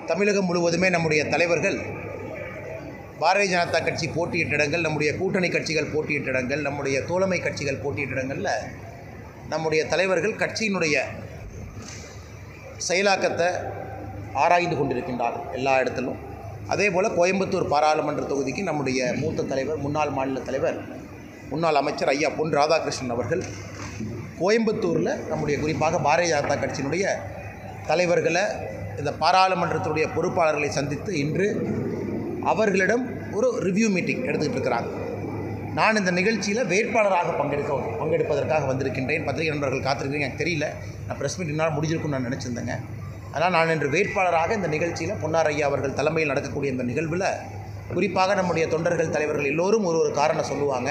தமிழகம் முழுவதுமே நம்முடைய தலைவர்கள் பாரதிய ஜனதா கட்சி போட்டியிட்ட இடங்கள், நம்முடைய கூட்டணி கட்சிகள் போட்டியிட்ட இடங்கள், நம்முடைய தோழமை கட்சிகள் போட்டியிட்ட இடங்களில் நம்முடைய தலைவர்கள் கட்சியினுடைய செயலாக்கத்தை ஆராய்ந்து கொண்டிருக்கின்றார்கள் எல்லா இடத்திலும். அதே போல் கோயம்புத்தூர் பாராளுமன்ற தொகுதிக்கு நம்முடைய மூத்த தலைவர், முன்னாள் மாநில தலைவர், முன்னாள் அமைச்சர் ஐயா பொன் ராதாகிருஷ்ணன் அவர்கள் கோயம்புத்தூரில் நம்முடைய குறிப்பாக பாரதிய ஜனதா கட்சியினுடைய தலைவர்களை, இந்த பாராளுமன்றத்துடைய பொறுப்பாளர்களை சந்தித்து இன்று அவர்களிடம் ஒரு ரிவ்யூ மீட்டிங் எடுத்துக்கிட்டு இருக்கிறாங்க. நான் இந்த நிகழ்ச்சியில் வேட்பாளராக பங்கெடுப்பதற்காக வந்திருக்கின்றேன். பத்திரிகை நண்பர்கள் காத்திருக்கிறீங்க, எனக்கு தெரியல, நான் ப்ரெஸ் மீட் என்னால் முடிஞ்சிருக்குன்னு நான் நினச்சிருந்தேங்க. ஆனால் நான் இன்று வேட்பாளராக இந்த நிகழ்ச்சியில் பொன்னார் ஐயா அவர்கள் தலைமையில் நடக்கக்கூடிய இந்த நிகழ்வில் குறிப்பாக நம்முடைய தொண்டர்கள், தலைவர்கள் எல்லோரும் ஒரு காரணம் சொல்லுவாங்க.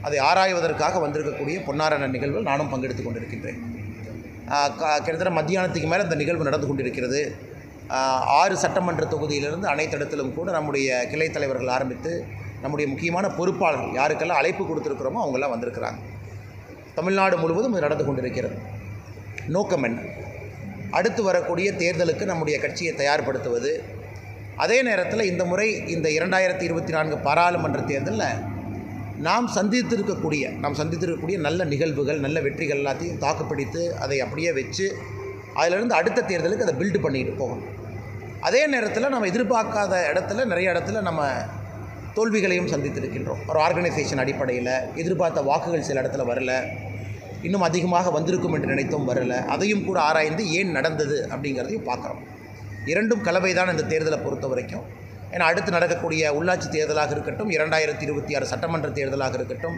அதை ஆராய்வதற்காக வந்திருக்கக்கூடிய பொன்னாரான நிகழ்வில் நானும் பங்கெடுத்து கொண்டிருக்கின்றேன். கிட்டத்தட்ட மத்தியானத்துக்கு மேலே இந்த நிகழ்வு நடந்து கொண்டிருக்கிறது. 6 சட்டமன்ற தொகுதியிலிருந்து அனைத்து இடத்திலும் கூட நம்முடைய கிளை தலைவர்கள் ஆரம்பித்து நம்முடைய முக்கியமான பொறுப்பாளர்கள் யாருக்கெல்லாம் அழைப்பு கொடுத்துருக்கிறோமோ அவங்கெல்லாம் வந்திருக்கிறாங்க. தமிழ்நாடு முழுவதும் இது நடந்து கொண்டிருக்கிறது. நோக்கம் என்ன? அடுத்து வரக்கூடிய தேர்தலுக்கு நம்முடைய கட்சியை தயார்படுத்துவது. அதே நேரத்தில் இந்த முறை இந்த 2024 பாராளுமன்ற தேர்தலில் நாம் சந்தித்திருக்கக்கூடிய நல்ல நிகழ்வுகள், நல்ல வெற்றிகள் எல்லாத்தையும் தாக்குப்பிடித்து அதை அப்படியே வச்சு அதிலிருந்து அடுத்த தேர்தலுக்கு அதை பில்டு பண்ணிட்டு போகணும். அதே நேரத்தில் நம்ம எதிர்பார்க்காத இடத்துல நிறைய இடத்துல நம்ம தோல்விகளையும் சந்தித்திருக்கின்றோம். ஒரு ஆர்கனைசேஷன் அடிப்படையில் எதிர்பார்த்த வாக்குகள் சில இடத்துல வரல, இன்னும் அதிகமாக வந்திருக்கும் என்று நினைத்தும் வரல. அதையும் கூட ஆராய்ந்து ஏன் நடந்தது அப்படிங்கிறதையும் பார்க்குறோம். இரண்டும் கலவை தான் இந்த தேர்தலை பொறுத்த வரைக்கும். ஏன்னா அடுத்து நடக்கக்கூடிய உள்ளாட்சி தேர்தலாக இருக்கட்டும், 2026 சட்டமன்ற தேர்தலாக இருக்கட்டும்,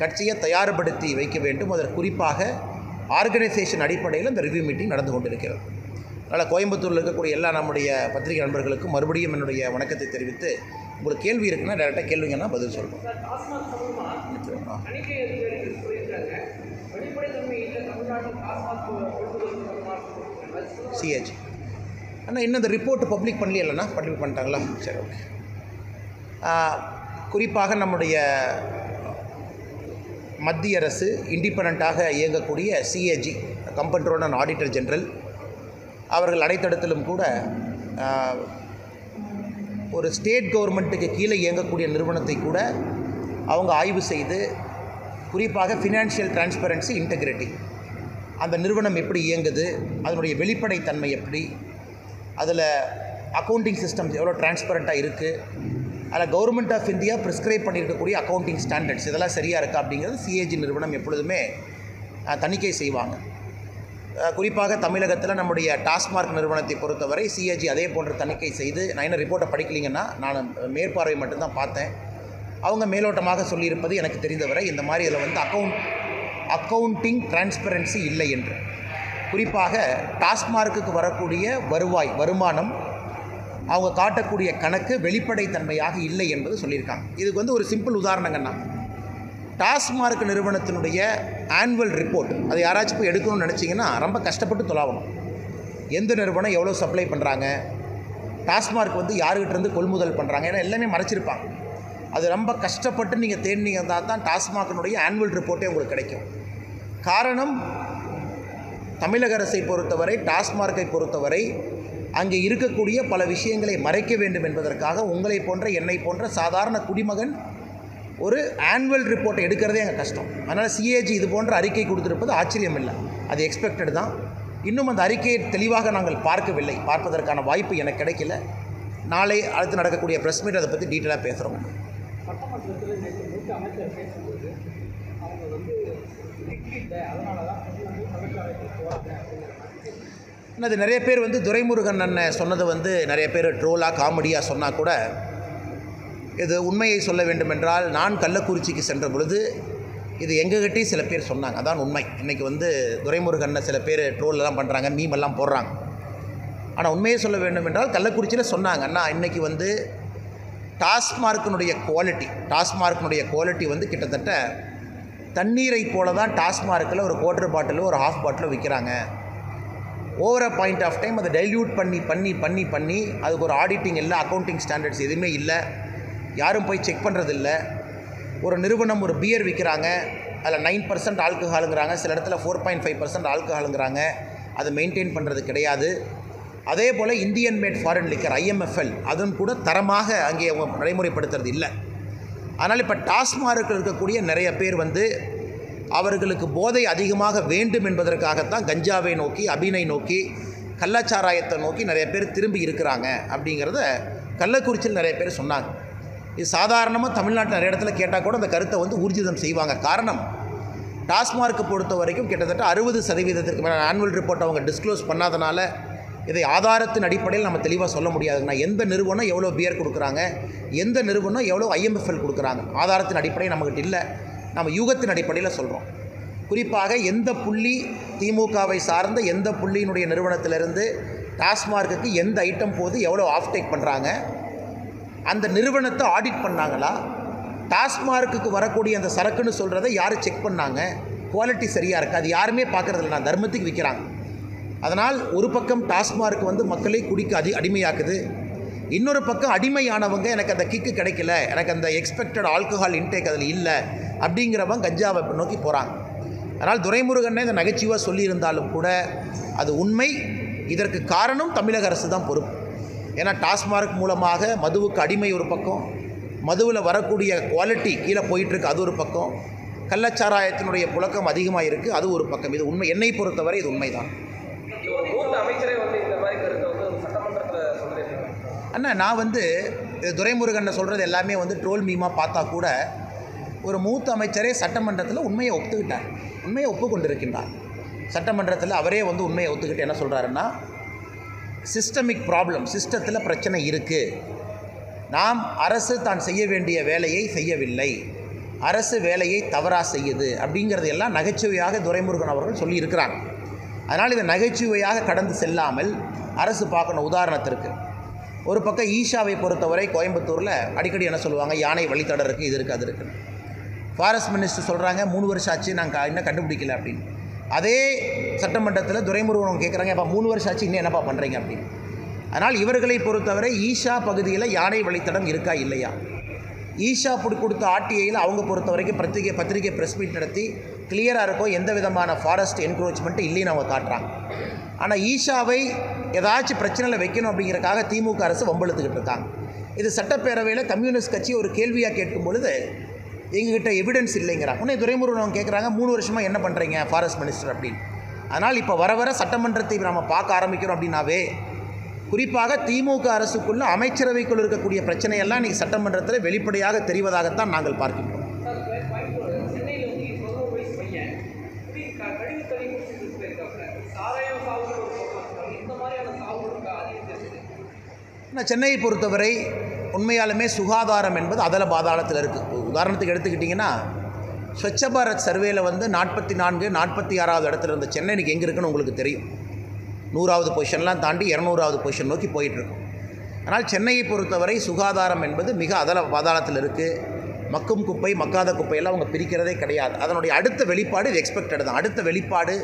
கட்சியை தயார்படுத்தி வைக்க வேண்டும். அதற்கு குறிப்பாக ஆர்கனைசேஷன் அடிப்படையில் இந்த ரிவ்யூ மீட்டிங் நடந்து கொண்டிருக்கிறது. அதனால் கோயம்புத்தூரில் இருக்கக்கூடிய எல்லா நம்முடைய பத்திரிகை நண்பர்களுக்கும் மறுபடியும் என்னுடைய வணக்கத்தை தெரிவித்து, உங்களுக்கு கேள்வி இருக்குன்னா டேரெக்டாக கேள்விங்கன்னா பதில் சொல்கிறோம். சிஏஜி ஆனால் இன்னும் இந்த ரிப்போர்ட் பப்ளிக் பண்ணலைன்னா பப்ளிக் பண்ணிட்டாங்களா? சரி, ஓகே. குறிப்பாக நம்முடைய மத்திய அரசு இண்டிபெண்ட்டாக இயங்கக்கூடிய சிஏஜி, கம்பென்ட்ரோல் அண்ட் ஆடிட்டர் ஜெனரல் அவர்கள் அனைத்திடத்திலும் கூட ஒரு ஸ்டேட் கவர்மெண்ட்டுக்கு கீழே இயங்கக்கூடிய நிறுவனத்தை கூட அவங்க ஆய்வு செய்து, குறிப்பாக ஃபினான்ஷியல் டிரான்ஸ்பரன்சி, இன்டெகிரிட்டி, அந்த நிறுவனம் எப்படி இயங்குது, அதனுடைய வெளிப்படைத்தன்மை எப்படி, அதில் அக்கௌண்டிங் சிஸ்டம்ஸ் எவ்வளோ டிரான்ஸ்பரண்ட்டாக இருக்குது, அதில் கவர்மெண்ட் ஆஃப் இந்தியா ப்ரிஸ்கிரைப் பண்ணியிருக்கக்கூடிய அக்கௌண்டிங் ஸ்டாண்டர்ட்ஸ் இதெல்லாம் சரியாக இருக்கா அப்படிங்கிறது சிஏஜி நிறுவனம் எப்பொழுதுமே தணிக்கை செய்வாங்க. குறிப்பாக தமிழகத்தில் நம்முடைய டாஸ்மார்க் நிறுவனத்தை பொறுத்தவரை சிஏஜி அதே போன்ற தணிக்கை செய்து, நான் என்ன ரிப்போர்ட்டை படிக்கலிங்கன்னா நான் மேற்பார்வை மட்டும்தான் பார்த்தேன். அவங்க மேலோட்டமாக சொல்லியிருப்பது எனக்கு தெரிந்தவரை இந்த மாதிரி இதில் வந்து அக்கௌண்டிங் டிரான்ஸ்பரன்சி இல்லை என்று. குறிப்பாக டாஸ்மார்க்குக்கு வரக்கூடிய வருமானம், அவங்க காட்டக்கூடிய கணக்கு வெளிப்படைத்தன்மையாக இல்லை என்பது சொல்லியிருக்காங்க. இதுக்கு வந்து ஒரு சிம்பிள் உதாரணங்கன்னா, டாஸ்மார்க் நிறுவனத்தினுடைய ஆனுவல் ரிப்போர்ட் அது யாராச்சும் போய் எடுக்கணும்னு நினச்சிங்கன்னா ரொம்ப கஷ்டப்பட்டு தொலாவணும். எந்த நிறுவனம் எவ்வளோ சப்ளை பண்ணுறாங்க, டாஸ்மார்க் வந்து யாருக்கிட்டேருந்து கொள்முதல் பண்ணுறாங்க, ஏன்னா எல்லாமே மறைச்சிருப்பாங்க. அது ரொம்ப கஷ்டப்பட்டு நீங்கள் தேடினீங்கன்னா தான் டாஸ்மார்க்கினுடைய ஆனுவல் ரிப்போர்ட்டே உங்களுக்கு கிடைக்கும். காரணம், தமிழக அரசை பொறுத்தவரை, டாஸ்மார்க்கை பொறுத்தவரை அங்கே இருக்கக்கூடிய பல விஷயங்களை மறைக்க வேண்டும் என்பதற்காக உங்களை போன்ற என்னை போன்ற சாதாரண குடிமகன் ஒரு ஆனுவல் ரிப்போர்ட்டை எடுக்கிறதே அங்கே கஷ்டம். அதனால் சிஏஜி இது போன்ற அறிக்கை கொடுத்துருப்பது ஆச்சரியம் இல்லை, அது எக்ஸ்பெக்டட் தான். இன்னும் அந்த அறிக்கையை தெளிவாக நாங்கள் பார்க்கவில்லை, பார்ப்பதற்கான வாய்ப்பு எனக்கு கிடைக்கல. நாளை அடுத்து நடக்கக்கூடிய ப்ரெஸ் மீட் அதை பற்றி டீட்டெயிலாக பேசுகிறோம். அது நிறைய பேர் வந்து துரைமுருகன் அண்ணன் சொன்னது வந்து நிறைய பேர் ட்ரோலாக காமெடியாக சொன்னால் கூட, இது உண்மையை சொல்ல வேண்டுமென்றால், நான் கள்ளக்குறிச்சிக்கு சென்ற பொழுது இது எங்ககிட்டையும் சில பேர் சொன்னாங்க, அதான் உண்மை. இன்றைக்கி வந்து துரைமுருகன் சில பேர் ட்ரோலெல்லாம் பண்ணுறாங்க, மீமெல்லாம் போடுறாங்க. ஆனால் உண்மையை சொல்ல வேண்டும் என்றால் கள்ளக்குறிச்சியில் சொன்னாங்க, அண்ணா இன்றைக்கி வந்து டாஸ்மார்க்கினுடைய குவாலிட்டி வந்து கிட்டத்தட்ட தண்ணீரை போல தான் டாஸ்மார்க்கில் ஒரு குவார்ட்டர் பாட்டிலோ ஒரு ஹாஃப் பாட்டிலோ விற்கிறாங்க. Over a point of time அதை டைல்யூட் பண்ணி அதுக்கு ஒரு ஆடிட்டிங் இல்லை, அக்கௌண்டிங் ஸ்டாண்டர்ட்ஸ் எதுவுமே இல்லை, யாரும் போய் செக் பண்ணுறதில்ல. ஒரு நிறுவனம் ஒரு பியர் விற்கிறாங்க, அதில் 9% ஆல்கஹாலுங்கிறாங்க, சில இடத்துல 4.5% ஆல்கஹாலுங்கிறாங்க. அதை மெயின்டைன் பண்ணுறது கிடையாது. அதே போல் Indian made foreign liquor IMFL அதுவும் கூட தரமாக அங்கே அவங்க நடைமுறைப்படுத்துறது இல்லை. அதனால் இப்போ டாஸ்மார்க்கில் இருக்கக்கூடிய நிறைய பேர் வந்து அவர்களுக்கு போதை அதிகமாக வேண்டும் என்பதற்காகத்தான் கஞ்சாவை நோக்கி, அபினை நோக்கி, கள்ளச்சாராயத்தை நோக்கி நிறைய பேர் திரும்பி இருக்கிறாங்க அப்படிங்கிறத கள்ளக்குறிச்சியில் நிறைய பேர் சொன்னாங்க. இது சாதாரணமாக தமிழ்நாட்டில் நிறைய இடத்துல கேட்டால் கூட அந்த கருத்தை வந்து ஊர்ஜிதம் செய்வாங்க. காரணம், டாஸ்மார்க்கை பொறுத்த வரைக்கும் கிட்டத்தட்ட 60% மேலே ஆனுவல் ரிப்போர்ட் அவங்க டிஸ்க்ளோஸ் பண்ணாதனால இதை ஆதாரத்தின் அடிப்படையில் நம்ம தெளிவாக சொல்ல முடியாதுங்கண்ணா. எந்த நிறுவனம் எவ்வளோ பியர் கொடுக்குறாங்க, எந்த நிறுவனம் எவ்வளோ IMFL கொடுக்குறாங்க, ஆதாரத்தின் அடிப்படையில் நம்மகிட்ட இல்லை. நம்ம யூகத்தின் அடிப்படையில் சொல்கிறோம். குறிப்பாக எந்த புள்ளி திமுகவை சார்ந்த எந்த புள்ளியினுடைய நிறுவனத்திலிருந்து டாஸ்மார்க்குக்கு எந்த ஐட்டம் போது எவ்வளோ ஆஃப்டேக் பண்ணுறாங்க, அந்த நிறுவனத்தை ஆடிட் பண்ணாங்களா, டாஸ்மார்க்குக்கு வரக்கூடிய அந்த சரக்குன்னு சொல்கிறத யார் செக் பண்ணாங்க, குவாலிட்டி சரியாக இருக்குது, அது யாருமே பார்க்குறதில்ல. நான் தர்மத்துக்கு விற்கிறாங்க. அதனால் ஒரு பக்கம் டாஸ்மார்க் வந்து மக்களை குடிக்க அடிமையாக்குது. இன்னொரு பக்கம் அடிமையானவங்க எனக்கு அந்த கிக்கு கிடைக்கல, எனக்கு அந்த எக்ஸ்பெக்டட் ஆல்கஹால் இன்டேக் அதில் இல்லை அப்படிங்கிறவங்க கஞ்சாவை நோக்கி போகிறாங்க. அதனால் துரைமுருகனே இந்த நகைச்சுவாக சொல்லியிருந்தாலும் கூட அது உண்மை. இதற்கு காரணம் தமிழக அரசு தான் பொறுப்பு. ஏன்னா டாஸ்மார்க் மூலமாக மதுவுக்கு அடிமை ஒரு பக்கம், மதுவில் வரக்கூடிய குவாலிட்டி கீழே போயிட்டுருக்கு அது ஒரு பக்கம், கள்ளச்சாராயத்தினுடைய புழக்கம் அதிகமாக இருக்குது அது ஒரு பக்கம். இது உண்மை, என்னை பொறுத்தவரை இது உண்மைதான். அண்ணா நான் வந்து துரைமுருகன் சொல்கிறது எல்லாமே வந்து ட்ரோல் மீமாக பார்த்தா கூட ஒரு மூத்த அமைச்சரே சட்டமன்றத்தில் உண்மையை ஒத்துக்கிட்டார், உண்மையை ஒப்புக்கொண்டிருக்கின்றார். சட்டமன்றத்தில் அவரே வந்து உண்மையை ஒத்துக்கிட்டு என்ன சொல்கிறாருன்னா, சிஸ்டமிக் ப்ராப்ளம், சிஸ்டத்தில் பிரச்சனை இருக்குது, நாம் அரசு தான் செய்ய வேண்டிய வேலையை செய்யவில்லை, அரசு வேலையை தவறாக செய்யுது அப்படிங்கிறது எல்லாம் நகைச்சுவையாக துரைமுருகன் அவர்கள் சொல்லியிருக்கிறாங்க. அதனால் இதை நகைச்சுவையாக கடந்து செல்லாமல் அரசு பார்க்கணும். உதாரணத்திற்கு ஒரு பக்கம் ஈஷாவை பொறுத்தவரை கோயம்புத்தூரில் அடிக்கடி என்ன சொல்லுவாங்க, யானை வழித்தடம் இருக்குது, இது இருக்குது, அது இருக்குது. ஃபாரஸ்ட் மினிஸ்டர் சொல்கிறாங்க 3 வருஷம் ஆச்சு நாங்கள் இன்னும் கண்டுபிடிக்கல அப்படின்னு. அதே சட்டமன்றத்தில் துரைமுருகன் கேட்குறாங்க, அப்போ 3 வருஷம் ஆச்சு இன்னும் என்னப்பா பண்ணுறீங்க அப்படின்னு. அதனால் இவர்களை பொறுத்தவரை ஈஷா பகுதியில் யானை வழித்தடம் இருக்கா இல்லையா, ஈஷா கொடுத்த ஆர்டிஐயில் அவங்க பொறுத்த வரைக்கும் பத்திரிகை ப்ரெஸ் மீட் நடத்தி கிளியராக இருக்கும், எந்த விதமான ஃபாரஸ்ட் என்க்ரோச்மெண்ட்டு இல்லைன்னு அவங்க காட்டுறாங்க. ஆனால் ஈஷாவை ஏதாச்சும் பிரச்சனையில் வைக்கணும் அப்படிங்கிறக்காக திமுக அரசு வம்பெழுத்துக்கிட்டு இருக்காங்க. இது சட்டப்பேரவையில் கம்யூனிஸ்ட் கட்சி ஒரு கேள்வியாக கேட்கும் பொழுது எங்ககிட்ட எவிடன்ஸ் இல்லைங்கிறாங்க. உடனே துரைமுருகன் கேட்குறாங்க 3 வருஷமாக என்ன பண்ணுறீங்க ஃபாரஸ்ட் மினிஸ்டர் அப்படின்னு. அதனால் இப்போ வர சட்டமன்றத்தை நம்ம பார்க்க ஆரம்பிக்கிறோம் அப்படின்னாவே, குறிப்பாக திமுக அரசுக்குள்ள அமைச்சரவைக்குள் இருக்கக்கூடிய பிரச்சனையெல்லாம் இன்றைக்கி சட்டமன்றத்தில் வெளிப்படையாக தெரிவதாகத்தான் நாங்கள் பார்க்கின்றோம். சென்னையை பொறுத்தவரை உண்மையாலுமே சுகாதாரம் என்பது அதல பாதாளத்தில் இருக்குது. உதாரணத்துக்கு எடுத்துக்கிட்டிங்கன்னா, ஸ்வச்ச பாரத் சர்வேல வந்து 44, 46வது இடத்துல இருந்த சென்னை இன்றைக்கி எங்கே இருக்குன்னு உங்களுக்கு தெரியும். 100வது பொசிஷன்லாம் தாண்டி 200வது பொசிஷன் நோக்கி போயிட்டுருக்கும். ஆனால் சென்னையை பொறுத்தவரை சுகாதாரம் என்பது மிக அதல பாதாளத்தில் இருக்குது. மக்கும் குப்பை மக்காத குப்பையெல்லாம் அவங்க பிரிக்கிறதே கிடையாது. அதனுடைய அடுத்த வெளிப்பாடு இது எக்ஸ்பெக்டட் தான். அடுத்த வெளிப்பாடு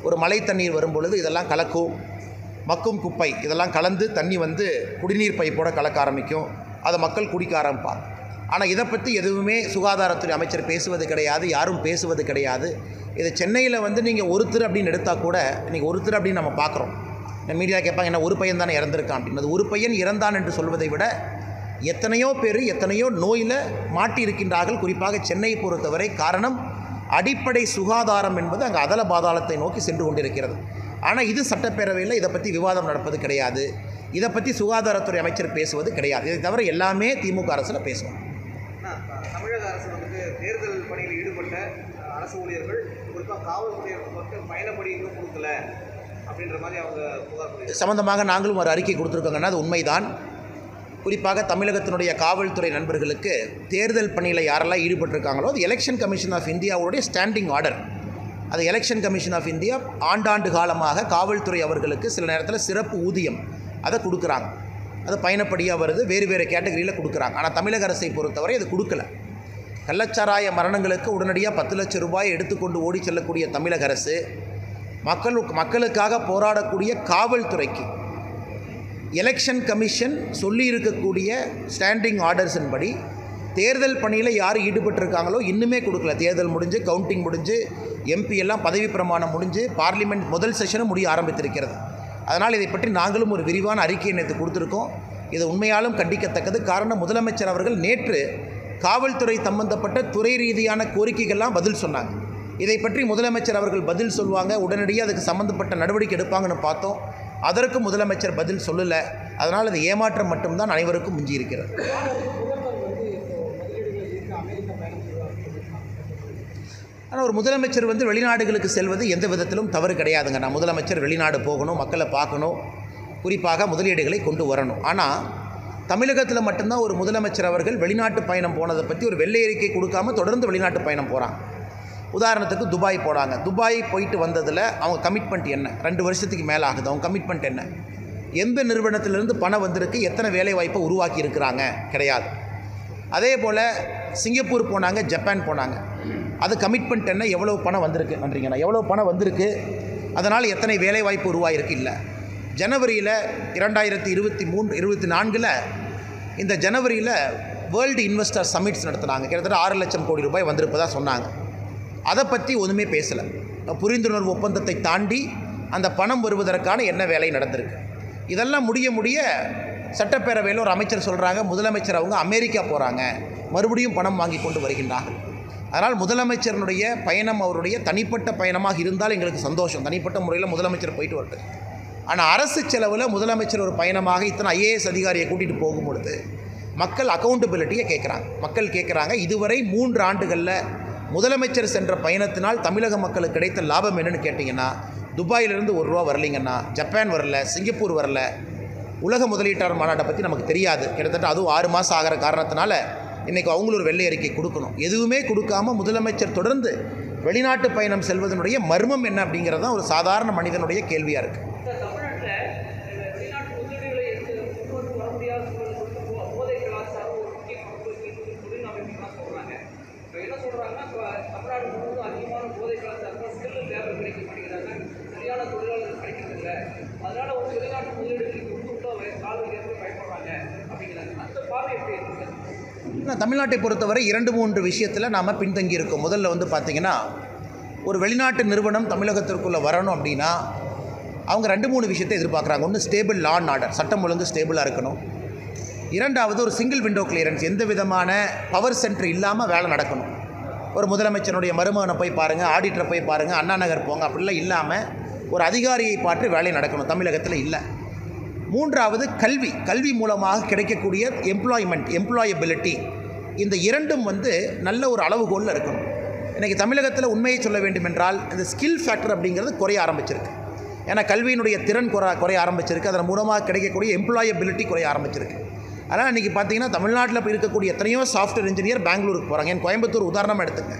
ஒரு மழை தண்ணீர் வரும்பொழுது இதெல்லாம் கலக்கும், மக்கும் குப்பை இதெல்லாம் கலந்து தண்ணி வந்து குடிநீர் பைப்போட கலக்க ஆரம்பிக்கும், அதை மக்கள் குடிக்க ஆரம்பிப்பார். ஆனால் இதை பற்றி எதுவுமே சுகாதாரத்துறை அமைச்சர் பேசுவது கிடையாது, யாரும் பேசுவது கிடையாது. இது சென்னையில் வந்து நீங்கள் ஒருத்தர் அப்படின்னு எடுத்தால் கூட, இன்றைக்கி ஒருத்தர் அப்படின்னு நம்ம பார்க்குறோம். மீடியா கேட்பாங்க, என்ன ஒரு பையன் தானே இறந்துருக்கான் அப்படின்னு. அது ஒரு பையன் இறந்தான் என்று சொல்வதை விட எத்தனையோ பேர் எத்தனையோ நோயில் மாட்டி இருக்கின்றார்கள், குறிப்பாக சென்னையை பொறுத்தவரை. காரணம், அடிப்படை சுகாதாரம் என்பது அங்கே அதல பாதாளத்தை நோக்கி சென்று கொண்டிருக்கிறது. ஆனால் இது சட்டப்பேரவையில் இதை பற்றி விவாதம் நடப்பது கிடையாது, இதை பற்றி சுகாதாரத்துறை அமைச்சர் பேசுவது கிடையாது. இதை தவிர எல்லாமே திமுக அரசில் பேசுவோம். தமிழக அரசு வந்து தேர்தல் பணியில் ஈடுபட்ட அரசு ஊழியர்கள், குறிப்பாக காவல் ஊழியர்களுக்கு பயணப்படி இன்னும் கொடுக்கல அப்படின்ற மாதிரி அவங்க புகார் சம்பந்தமாக நாங்களும் ஒரு அறிக்கை கொடுத்துருக்கோங்கன்னா அது உண்மைதான். குறிப்பாக தமிழகத்தினுடைய காவல்துறை நண்பர்களுக்கு தேர்தல் பணியில் யாரெல்லாம் ஈடுபட்டிருக்காங்களோ அது எலெக்ஷன் கமிஷன் ஆஃப் இந்தியாவுடைய ஸ்டாண்டிங் ஆர்டர். அது எலெக்ஷன் கமிஷன் ஆஃப் இந்தியா ஆண்டாண்டு காலமாக காவல்துறை அவர்களுக்கு சில நேரத்தில் சிறப்பு ஊதியம் அதை கொடுக்குறாங்க. அது பயணப்படியாக வருது, வேறு வேறு கேட்டகரியில் கொடுக்குறாங்க. ஆனால் தமிழக அரசை பொறுத்தவரை அது கொடுக்கல. கள்ளச்சாராய மரணங்களுக்கு உடனடியாக 10 லட்சம் ரூபாய் எடுத்துக்கொண்டு ஓடி செல்லக்கூடிய தமிழக அரசு மக்களுக்காக போராடக்கூடிய காவல்துறைக்கு எலெக்ஷன் கமிஷன் சொல்லி இருக்கக்கூடிய ஸ்டாண்டிங் ஆர்டர்ஸின்படி தேர்தல் பணியில் யார் ஈடுபட்டிருக்காங்களோ இன்னுமே கொடுக்கல. தேர்தல் முடிஞ்சு, கவுண்டிங் முடிஞ்சு, எம்பி எல்லாம் பதவி பிரமாணம் முடிஞ்சு, பார்லிமெண்ட் முதல் செஷனும் முடிய ஆரம்பித்திருக்கிறது. அதனால் இதை பற்றி நாங்களும் ஒரு விரிவான அறிக்கையை நேற்று கொடுத்துருக்கோம். இது உண்மையாலும் கண்டிக்கத்தக்கது. காரணம், முதலமைச்சர் அவர்கள் நேற்று காவல்துறை சம்பந்தப்பட்ட துறை ரீதியான கோரிக்கைகள்லாம் பதில் சொன்னாங்க. இதை பற்றி முதலமைச்சர் அவர்கள் பதில் சொல்லுவாங்க, உடனடியாக அதுக்கு சம்மந்தப்பட்ட நடவடிக்கை எடுப்பாங்கன்னு பார்த்தோம். அதற்கு முதலமைச்சர் பதில் சொல்லலை. அதனால் அது ஏமாற்றம் மட்டும்தான் அனைவருக்கும் மிஞ்சி இருக்கிறது. ஆனால் ஒரு முதலமைச்சர் வெளிநாடுகளுக்கு செல்வது எந்த விதத்திலும் தவறு கிடையாதுங்க. நான் முதலமைச்சர் வெளிநாடு போகணும், மக்களை பார்க்கணும், குறிப்பாக முதலீடுகளை கொண்டு வரணும். ஆனால் தமிழகத்தில் மட்டும்தான் ஒரு முதலமைச்சர் அவர்கள் வெளிநாட்டு பயணம் போனதை பற்றி ஒரு வெள்ளை அறிக்கை கொடுக்காம தொடர்ந்து வெளிநாட்டு பயணம் போகிறாங்க. உதாரணத்துக்கு துபாய் போகிறாங்க. துபாய் போயிட்டு வந்ததில் அவங்க கமிட்மெண்ட் என்ன? 2 வருஷத்துக்கு மேலே ஆகுது. அவங்க கமிட்மெண்ட் என்ன? எந்த நிறுவனத்திலிருந்து பணம் வந்திருக்கு, எத்தனை வேலை வாய்ப்பை உருவாக்கி இருக்கிறாங்க? கிடையாது. அதே போல் சிங்கப்பூர் போனாங்க, ஜப்பான் போனாங்க. அது கமிட்மெண்ட் என்ன? எவ்வளோ பணம் வந்திருக்கு? நன்றிங்கண்ணா. எவ்வளோ பணம் வந்திருக்கு, அதனால் எத்தனை வேலை வாய்ப்பு உருவாகிருக்கு? இல்லை. ஜனவரியில் 2024 இந்த ஜனவரியில் வேர்ல்டு இன்வெஸ்டர் சமிட்ஸ் நடத்தினாங்க. கிட்டத்தட்ட 6 லட்சம் கோடி ரூபாய் வந்திருப்பதாக சொன்னாங்க. அதை பற்றி ஒன்றுமே பேசலை. புரிந்துணர்வு ஒப்பந்தத்தை தாண்டி அந்த பணம் வருவதற்கான என்ன வேலை நடந்திருக்கு? இதெல்லாம் முடிய சட்டப்பேரவையில் ஒரு அமைச்சர் சொல்கிறாங்க, முதலமைச்சர் அவங்க அமெரிக்கா போகிறாங்க, மறுபடியும் பணம் வாங்கி கொண்டு வருகின்றார்கள். அதனால் முதலமைச்சருடைய பயணம் அவருடைய தனிப்பட்ட பயணமாக இருந்தால் எங்களுக்கு சந்தோஷம். தனிப்பட்ட முறையில் முதலமைச்சர் போயிட்டு வரட்டு. ஆனால் அரசு செலவில் முதலமைச்சர் ஒரு பயணமாக இத்தனை ஐஏஎஸ் அதிகாரியை கூட்டிகிட்டு போகும்பொழுது மக்கள் அக்கௌண்டபிலிட்டியை கேட்குறாங்க. மக்கள் கேட்குறாங்க, இதுவரை 3 ஆண்டுகளில் முதலமைச்சர் சென்ற பயணத்தினால் தமிழக மக்களுக்கு கிடைத்த லாபம் என்னென்னு கேட்டிங்கன்னா, துபாயிலிருந்து ₹1 வரலைங்கண்ணா, ஜப்பான் வரல, சிங்கப்பூர் வரல, உலக முதலீட்டாளர் மாநாட்டை பற்றி நமக்கு தெரியாது. கிட்டத்தட்ட அதுவும் 6 மாதம் ஆகிற காரணத்தினால இன்றைக்கி அவங்களும் ஒரு வெள்ளை அறிக்கை கொடுக்கணும். எதுவுமே கொடுக்காம முதலமைச்சர் தொடர்ந்து வெளிநாட்டு பயணம் செல்வதனுடைய மர்மம் என்ன அப்படிங்கிறது தான் ஒரு சாதாரண மனிதனுடைய கேள்வியாக இருக்குது. தமிழ்நாட்டை பொறுத்தவரை 2-3 விஷயத்தில் நாம் பின்தங்கி இருக்கோம். முதல்ல பார்த்திங்கன்னா, ஒரு வெளிநாட்டு நிறுவனம் தமிழகத்திற்குள்ளே வரணும் அப்படின்னா அவங்க 2-3 விஷயத்தை எதிர்பார்க்குறாங்க. ஒன்று, ஸ்டேபிள் லா அண்ட் ஆர்டர், சட்டம் ஒழுங்கு ஸ்டேபிளாக இருக்கணும். 2வது, ஒரு சிங்கிள் விண்டோ கிளியரன்ஸ், எந்த விதமான பவர் சென்டர் இல்லாமல் வேலை நடக்கணும். ஒரு முதலமைச்சருடைய மருமகனை போய் பாருங்கள், ஆடிட்டரை போய் பாருங்கள், அண்ணா நகர் போங்க, அப்படிலாம் இல்லாமல் ஒரு அதிகாரியை பார்த்து வேலை நடக்கணும். தமிழகத்தில் இல்லை. 3வது, கல்வி மூலமாக கிடைக்கக்கூடிய எம்ப்ளாயபிலிட்டி. இந்த 2ம் நல்ல ஒரு அளவுகோலில் இருக்கணும். இன்றைக்கி தமிழகத்தில் உண்மையை சொல்ல வேண்டும் என்றால் இந்த ஸ்கில் ஃபேக்டர் அப்படிங்கிறது குறைய ஆரம்பிச்சிருக்கு. ஏன்னா கல்வியினுடைய திறன் குறைய ஆரம்பிச்சிருக்கு. அதன் மூலமாக கிடைக்கக்கூடிய எம்ப்ளாயபிலிட்டி குறைய ஆரம்பிச்சிருக்கு. அதனால் இன்றைக்கி பார்த்திங்கன்னா தமிழ்நாட்டில் இருக்கக்கூடிய எத்தனையோ சாஃப்ட்வேர் இன்ஜினியர் பெங்களூருக்கு போகிறாங்க. என் கோயம்புத்தூர் உதாரணமாக எடுத்துங்க.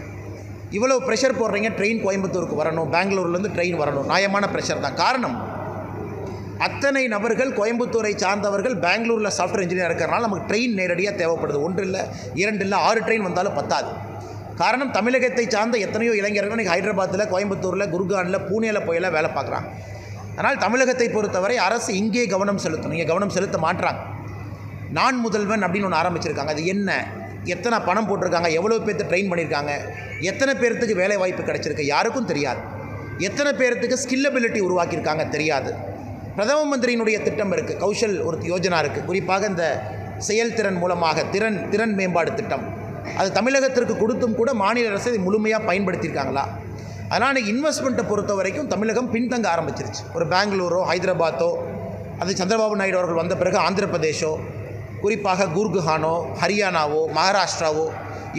இவ்வளோ ப்ரெஷர் போடுறீங்க, ட்ரெயின் கோயம்புத்தூருக்கு வரணும், பெங்களூர்லேருந்து ட்ரெயின் வரணும், நியாயமான ப்ரெஷர் தான். காரணம், அத்தனை நபர்கள் கோயம்புத்தூரை சார்ந்தவர்கள் பெங்களூரில் சாஃப்ட்வேர் இன்ஜினியர் இருக்கிறனால நமக்கு ட்ரெயின் நேரடியாக தேவைப்படுது. 1 இல்லை 2 இல்லை 6 ட்ரெயின் வந்தாலும் பத்தாது. காரணம், தமிழகத்தை சார்ந்த எத்தனையோ இளைஞர்கள் இன்றைக்கி ஹைதராபாத்தில், கோயம்புத்தூரில், குர்கானில், பூனேயில் போயெல்லாம் வேலை பார்க்குறாங்க. அதனால் தமிழகத்தை பொறுத்தவரை அரசு இங்கே கவனம் செலுத்தணும். இங்கே கவனம் செலுத்த மாட்டுறாங்க. நான் முதல்வன் அப்படின்னு ஒன்று ஆரம்பிச்சிருக்காங்க. அது என்ன? எத்தனை பணம் போட்டிருக்காங்க? எவ்வளோ பேர்த்து ட்ரெயின் பண்ணியிருக்காங்க? எத்தனை பேர்த்துக்கு வேலை வாய்ப்பு கிடச்சிருக்கு? யாருக்கும் தெரியாது. எத்தனை பேர்த்துக்கு ஸ்கில்லபிலிட்டி உருவாக்கியிருக்காங்க? தெரியாது. பிரதம மந்திரியினுடைய திட்டம் இருக்குது, கௌஷல் ஒரு யோஜனா இருக்குது. குறிப்பாக இந்த செயல்திறன் மூலமாக திறன் மேம்பாடு திட்டம், அது தமிழகத்திற்கு கொடுத்தும் கூட மாநில அரசு இதை முழுமையாக பயன்படுத்தியிருக்காங்களா? அதனால் இன்றைக்கி இன்வெஸ்ட்மெண்ட்டை பொறுத்த வரைக்கும் தமிழகம் பின்தங்க ஆரம்பிச்சிருச்சு. ஒரு பெங்களூரோ ஹைதராபாத்தோ, அது சந்திரபாபு நாயுடு அவர்கள் வந்த பிறகு ஆந்திர பிரதேஷோ, குறிப்பாக குர்கானோ, ஹரியானாவோ, மகாராஷ்டிராவோ,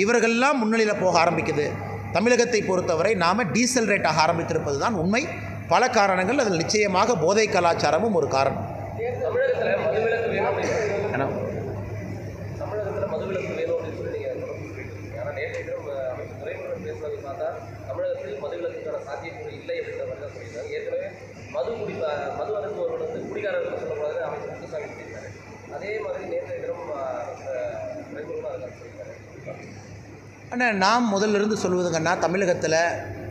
இவர்களெல்லாம் முன்னிலையில் போக ஆரம்பிக்குது. தமிழகத்தை பொறுத்தவரை நாம் டீசல் ரேட்டாக ஆரம்பித்திருப்பது தான் உண்மை. பல காரணங்கள், அதில் நிச்சயமாக போதை கலாச்சாரமும் ஒரு காரணம். தமிழகத்தில் மதுவிலக்கு வேணும் அப்படின்னு சொல்லி நீங்கள் ஆனால் நேற்று அமைச்சர் துரைமுருகன் பேசுனது பார்த்தா தமிழகத்தில் மதுவிலக்குக்கான சாத்தியக்கூறு இல்லை அப்படின்ற மாதிரி தான் சொல்லியிருக்காங்க. ஏற்கனவே மது அருந்துவர்கள் குடிகாரர்கள் சொல்லக்கூடாது அமைச்சர் முத்துசாமி சொல்லியிருக்காரு. அதே மாதிரி நேற்றைய தினம் துரைமுருகன் அதை சொல்லியிருக்காரு. ஆனால் நாம் முதல்லிருந்து சொல்வதுங்கன்னா, தமிழகத்தில்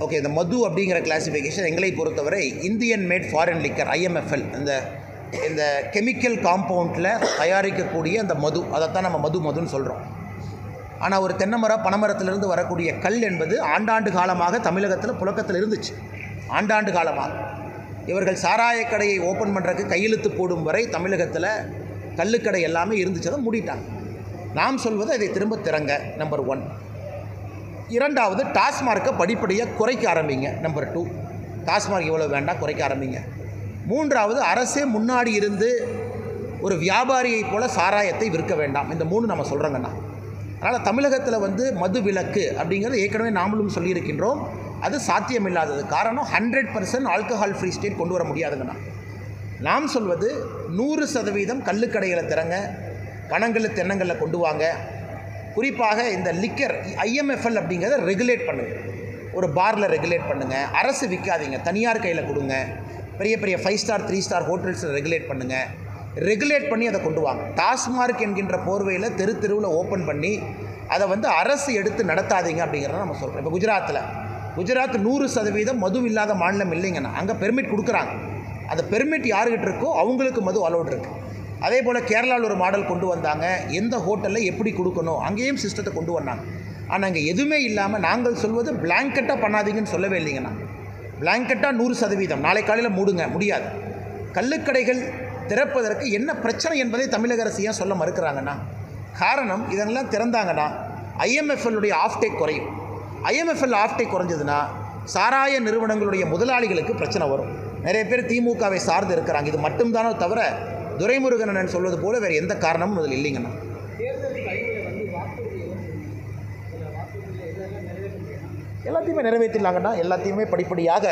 ஓகே, இந்த மது அப்படிங்கிற கிளாசிஃபிகேஷன் எங்களை பொறுத்தவரை Indian made foreign liquor, IMFL, இந்த கெமிக்கல் காம்பவுண்டில் தயாரிக்கக்கூடிய அந்த மது, அதைத்தான் நம்ம மதுன்னு சொல்கிறோம். ஆனால் ஒரு தென்னை பனைமரத்திலிருந்து வரக்கூடிய கல் என்பது ஆண்டாண்டு காலமாக தமிழகத்தில் புழக்கத்தில் இருந்துச்சு. ஆண்டாண்டு காலமாக இவர்கள் சாராயக்கடையை ஓப்பன் பண்ணுறதுக்கு கையெழுத்து போடும் வரை தமிழகத்தில் கல்லுக்கடை எல்லாமே இருந்துச்சதை மூடிட்டாங்க. நாம் சொல்வது அதை திரும்ப திறங்க, நம்பர் 1. இரண்டாவது, டாஸ்மார்க்கை படிப்படியாக குறைக்க ஆரம்பிங்க. நம்பர் 2, டாஸ்மார்க் இவ்வளோ வேண்டாம், குறைக்க ஆரம்பிங்க. மூன்றாவது, அரசே முன்னாடி இருந்து ஒரு வியாபாரியைப் போல சாராயத்தை விற்க வேண்டாம். இந்த 3 நம்ம சொல்கிறோங்கண்ணா. அதனால் தமிழகத்தில் மது விலக்கு அப்படிங்கிறது ஏற்கனவே நாமளும் சொல்லியிருக்கின்றோம். அது சாத்தியமில்லாதது. காரணம் 100% ஆல்கஹால் ஃப்ரீ ஸ்டேட் கொண்டு வர முடியாதுங்கண்ணா. நாம் சொல்வது 100% கள்ளுக்கடைகளை திறங்க, பனங்கல் தென்னங்களில் கொண்டு வாங்க. குறிப்பாக இந்த லிக்கர் IMFL அப்படிங்கிறத ரெகுலேட் பண்ணுங்கள். ஒரு பாரில் ரெகுலேட் பண்ணுங்கள். அரசு விற்காதீங்க, தனியார் கையில் கொடுங்க. பெரிய பெரிய 5 ஸ்டார் 3 ஸ்டார் ஹோட்டல்ஸில் ரெகுலேட் பண்ணுங்கள். ரெகுலேட் பண்ணி அதை கொண்டு வாங்க. டாஸ்மார்க் என்கின்ற போர்வையில் தெருவில் ஓப்பன் பண்ணி அதை அரசு எடுத்து நடத்தாதீங்க அப்படிங்கிறத நம்ம சொல்கிறோம். இப்போ குஜராத் 100% மது இல்லாத மாநிலம் இல்லைங்கண்ணா. அங்கே பெர்மிட் கொடுக்குறாங்க. அந்த பெர்மிட் யாருக்கிட்ட இருக்கோ அவங்களுக்கு மது அலோட் இருக்குது. அதே போல் கேரளாவில் ஒரு மாடல் கொண்டு வந்தாங்க. எந்த ஹோட்டலில் எப்படி கொடுக்கணும் அங்கேயும் சிஸ்டத்தை கொண்டு வந்தாங்க. ஆனால் அங்கே எதுவுமே இல்லாமல் நாங்கள் சொல்வது பிளாங்கெட்டாக பண்ணாதீங்கன்னு சொல்லவே இல்லைங்கண்ணா. பிளாங்கெட்டாக 100% நாளை காலையில் மூடுங்க, முடியாது. கள்ளுக்கடைகள் திறப்பதற்கு என்ன பிரச்சனை என்பதை தமிழக அரசு ஏன் சொல்ல மறுக்கிறாங்கன்னா, காரணம் இதெல்லாம் திறந்தாங்கன்னா IMFL ஆஃப்டேக் குறையும். IMFL ஆஃப்டேக் குறைஞ்சதுன்னா சாராய நிறுவனங்களுடைய முதலாளிகளுக்கு பிரச்சனை வரும். நிறைய பேர் திமுகவை சார்ந்து இருக்கிறாங்க. இது மட்டும்தானோ தவிர துரைமுருகன் சொல்வது போல வேறு எந்த காரணமும் இதில் இல்லைங்கண்ணா. எல்லாத்தையுமே நிறைவேற்றிடலாங்கண்ணா. எல்லாத்தையுமே படிப்படியாக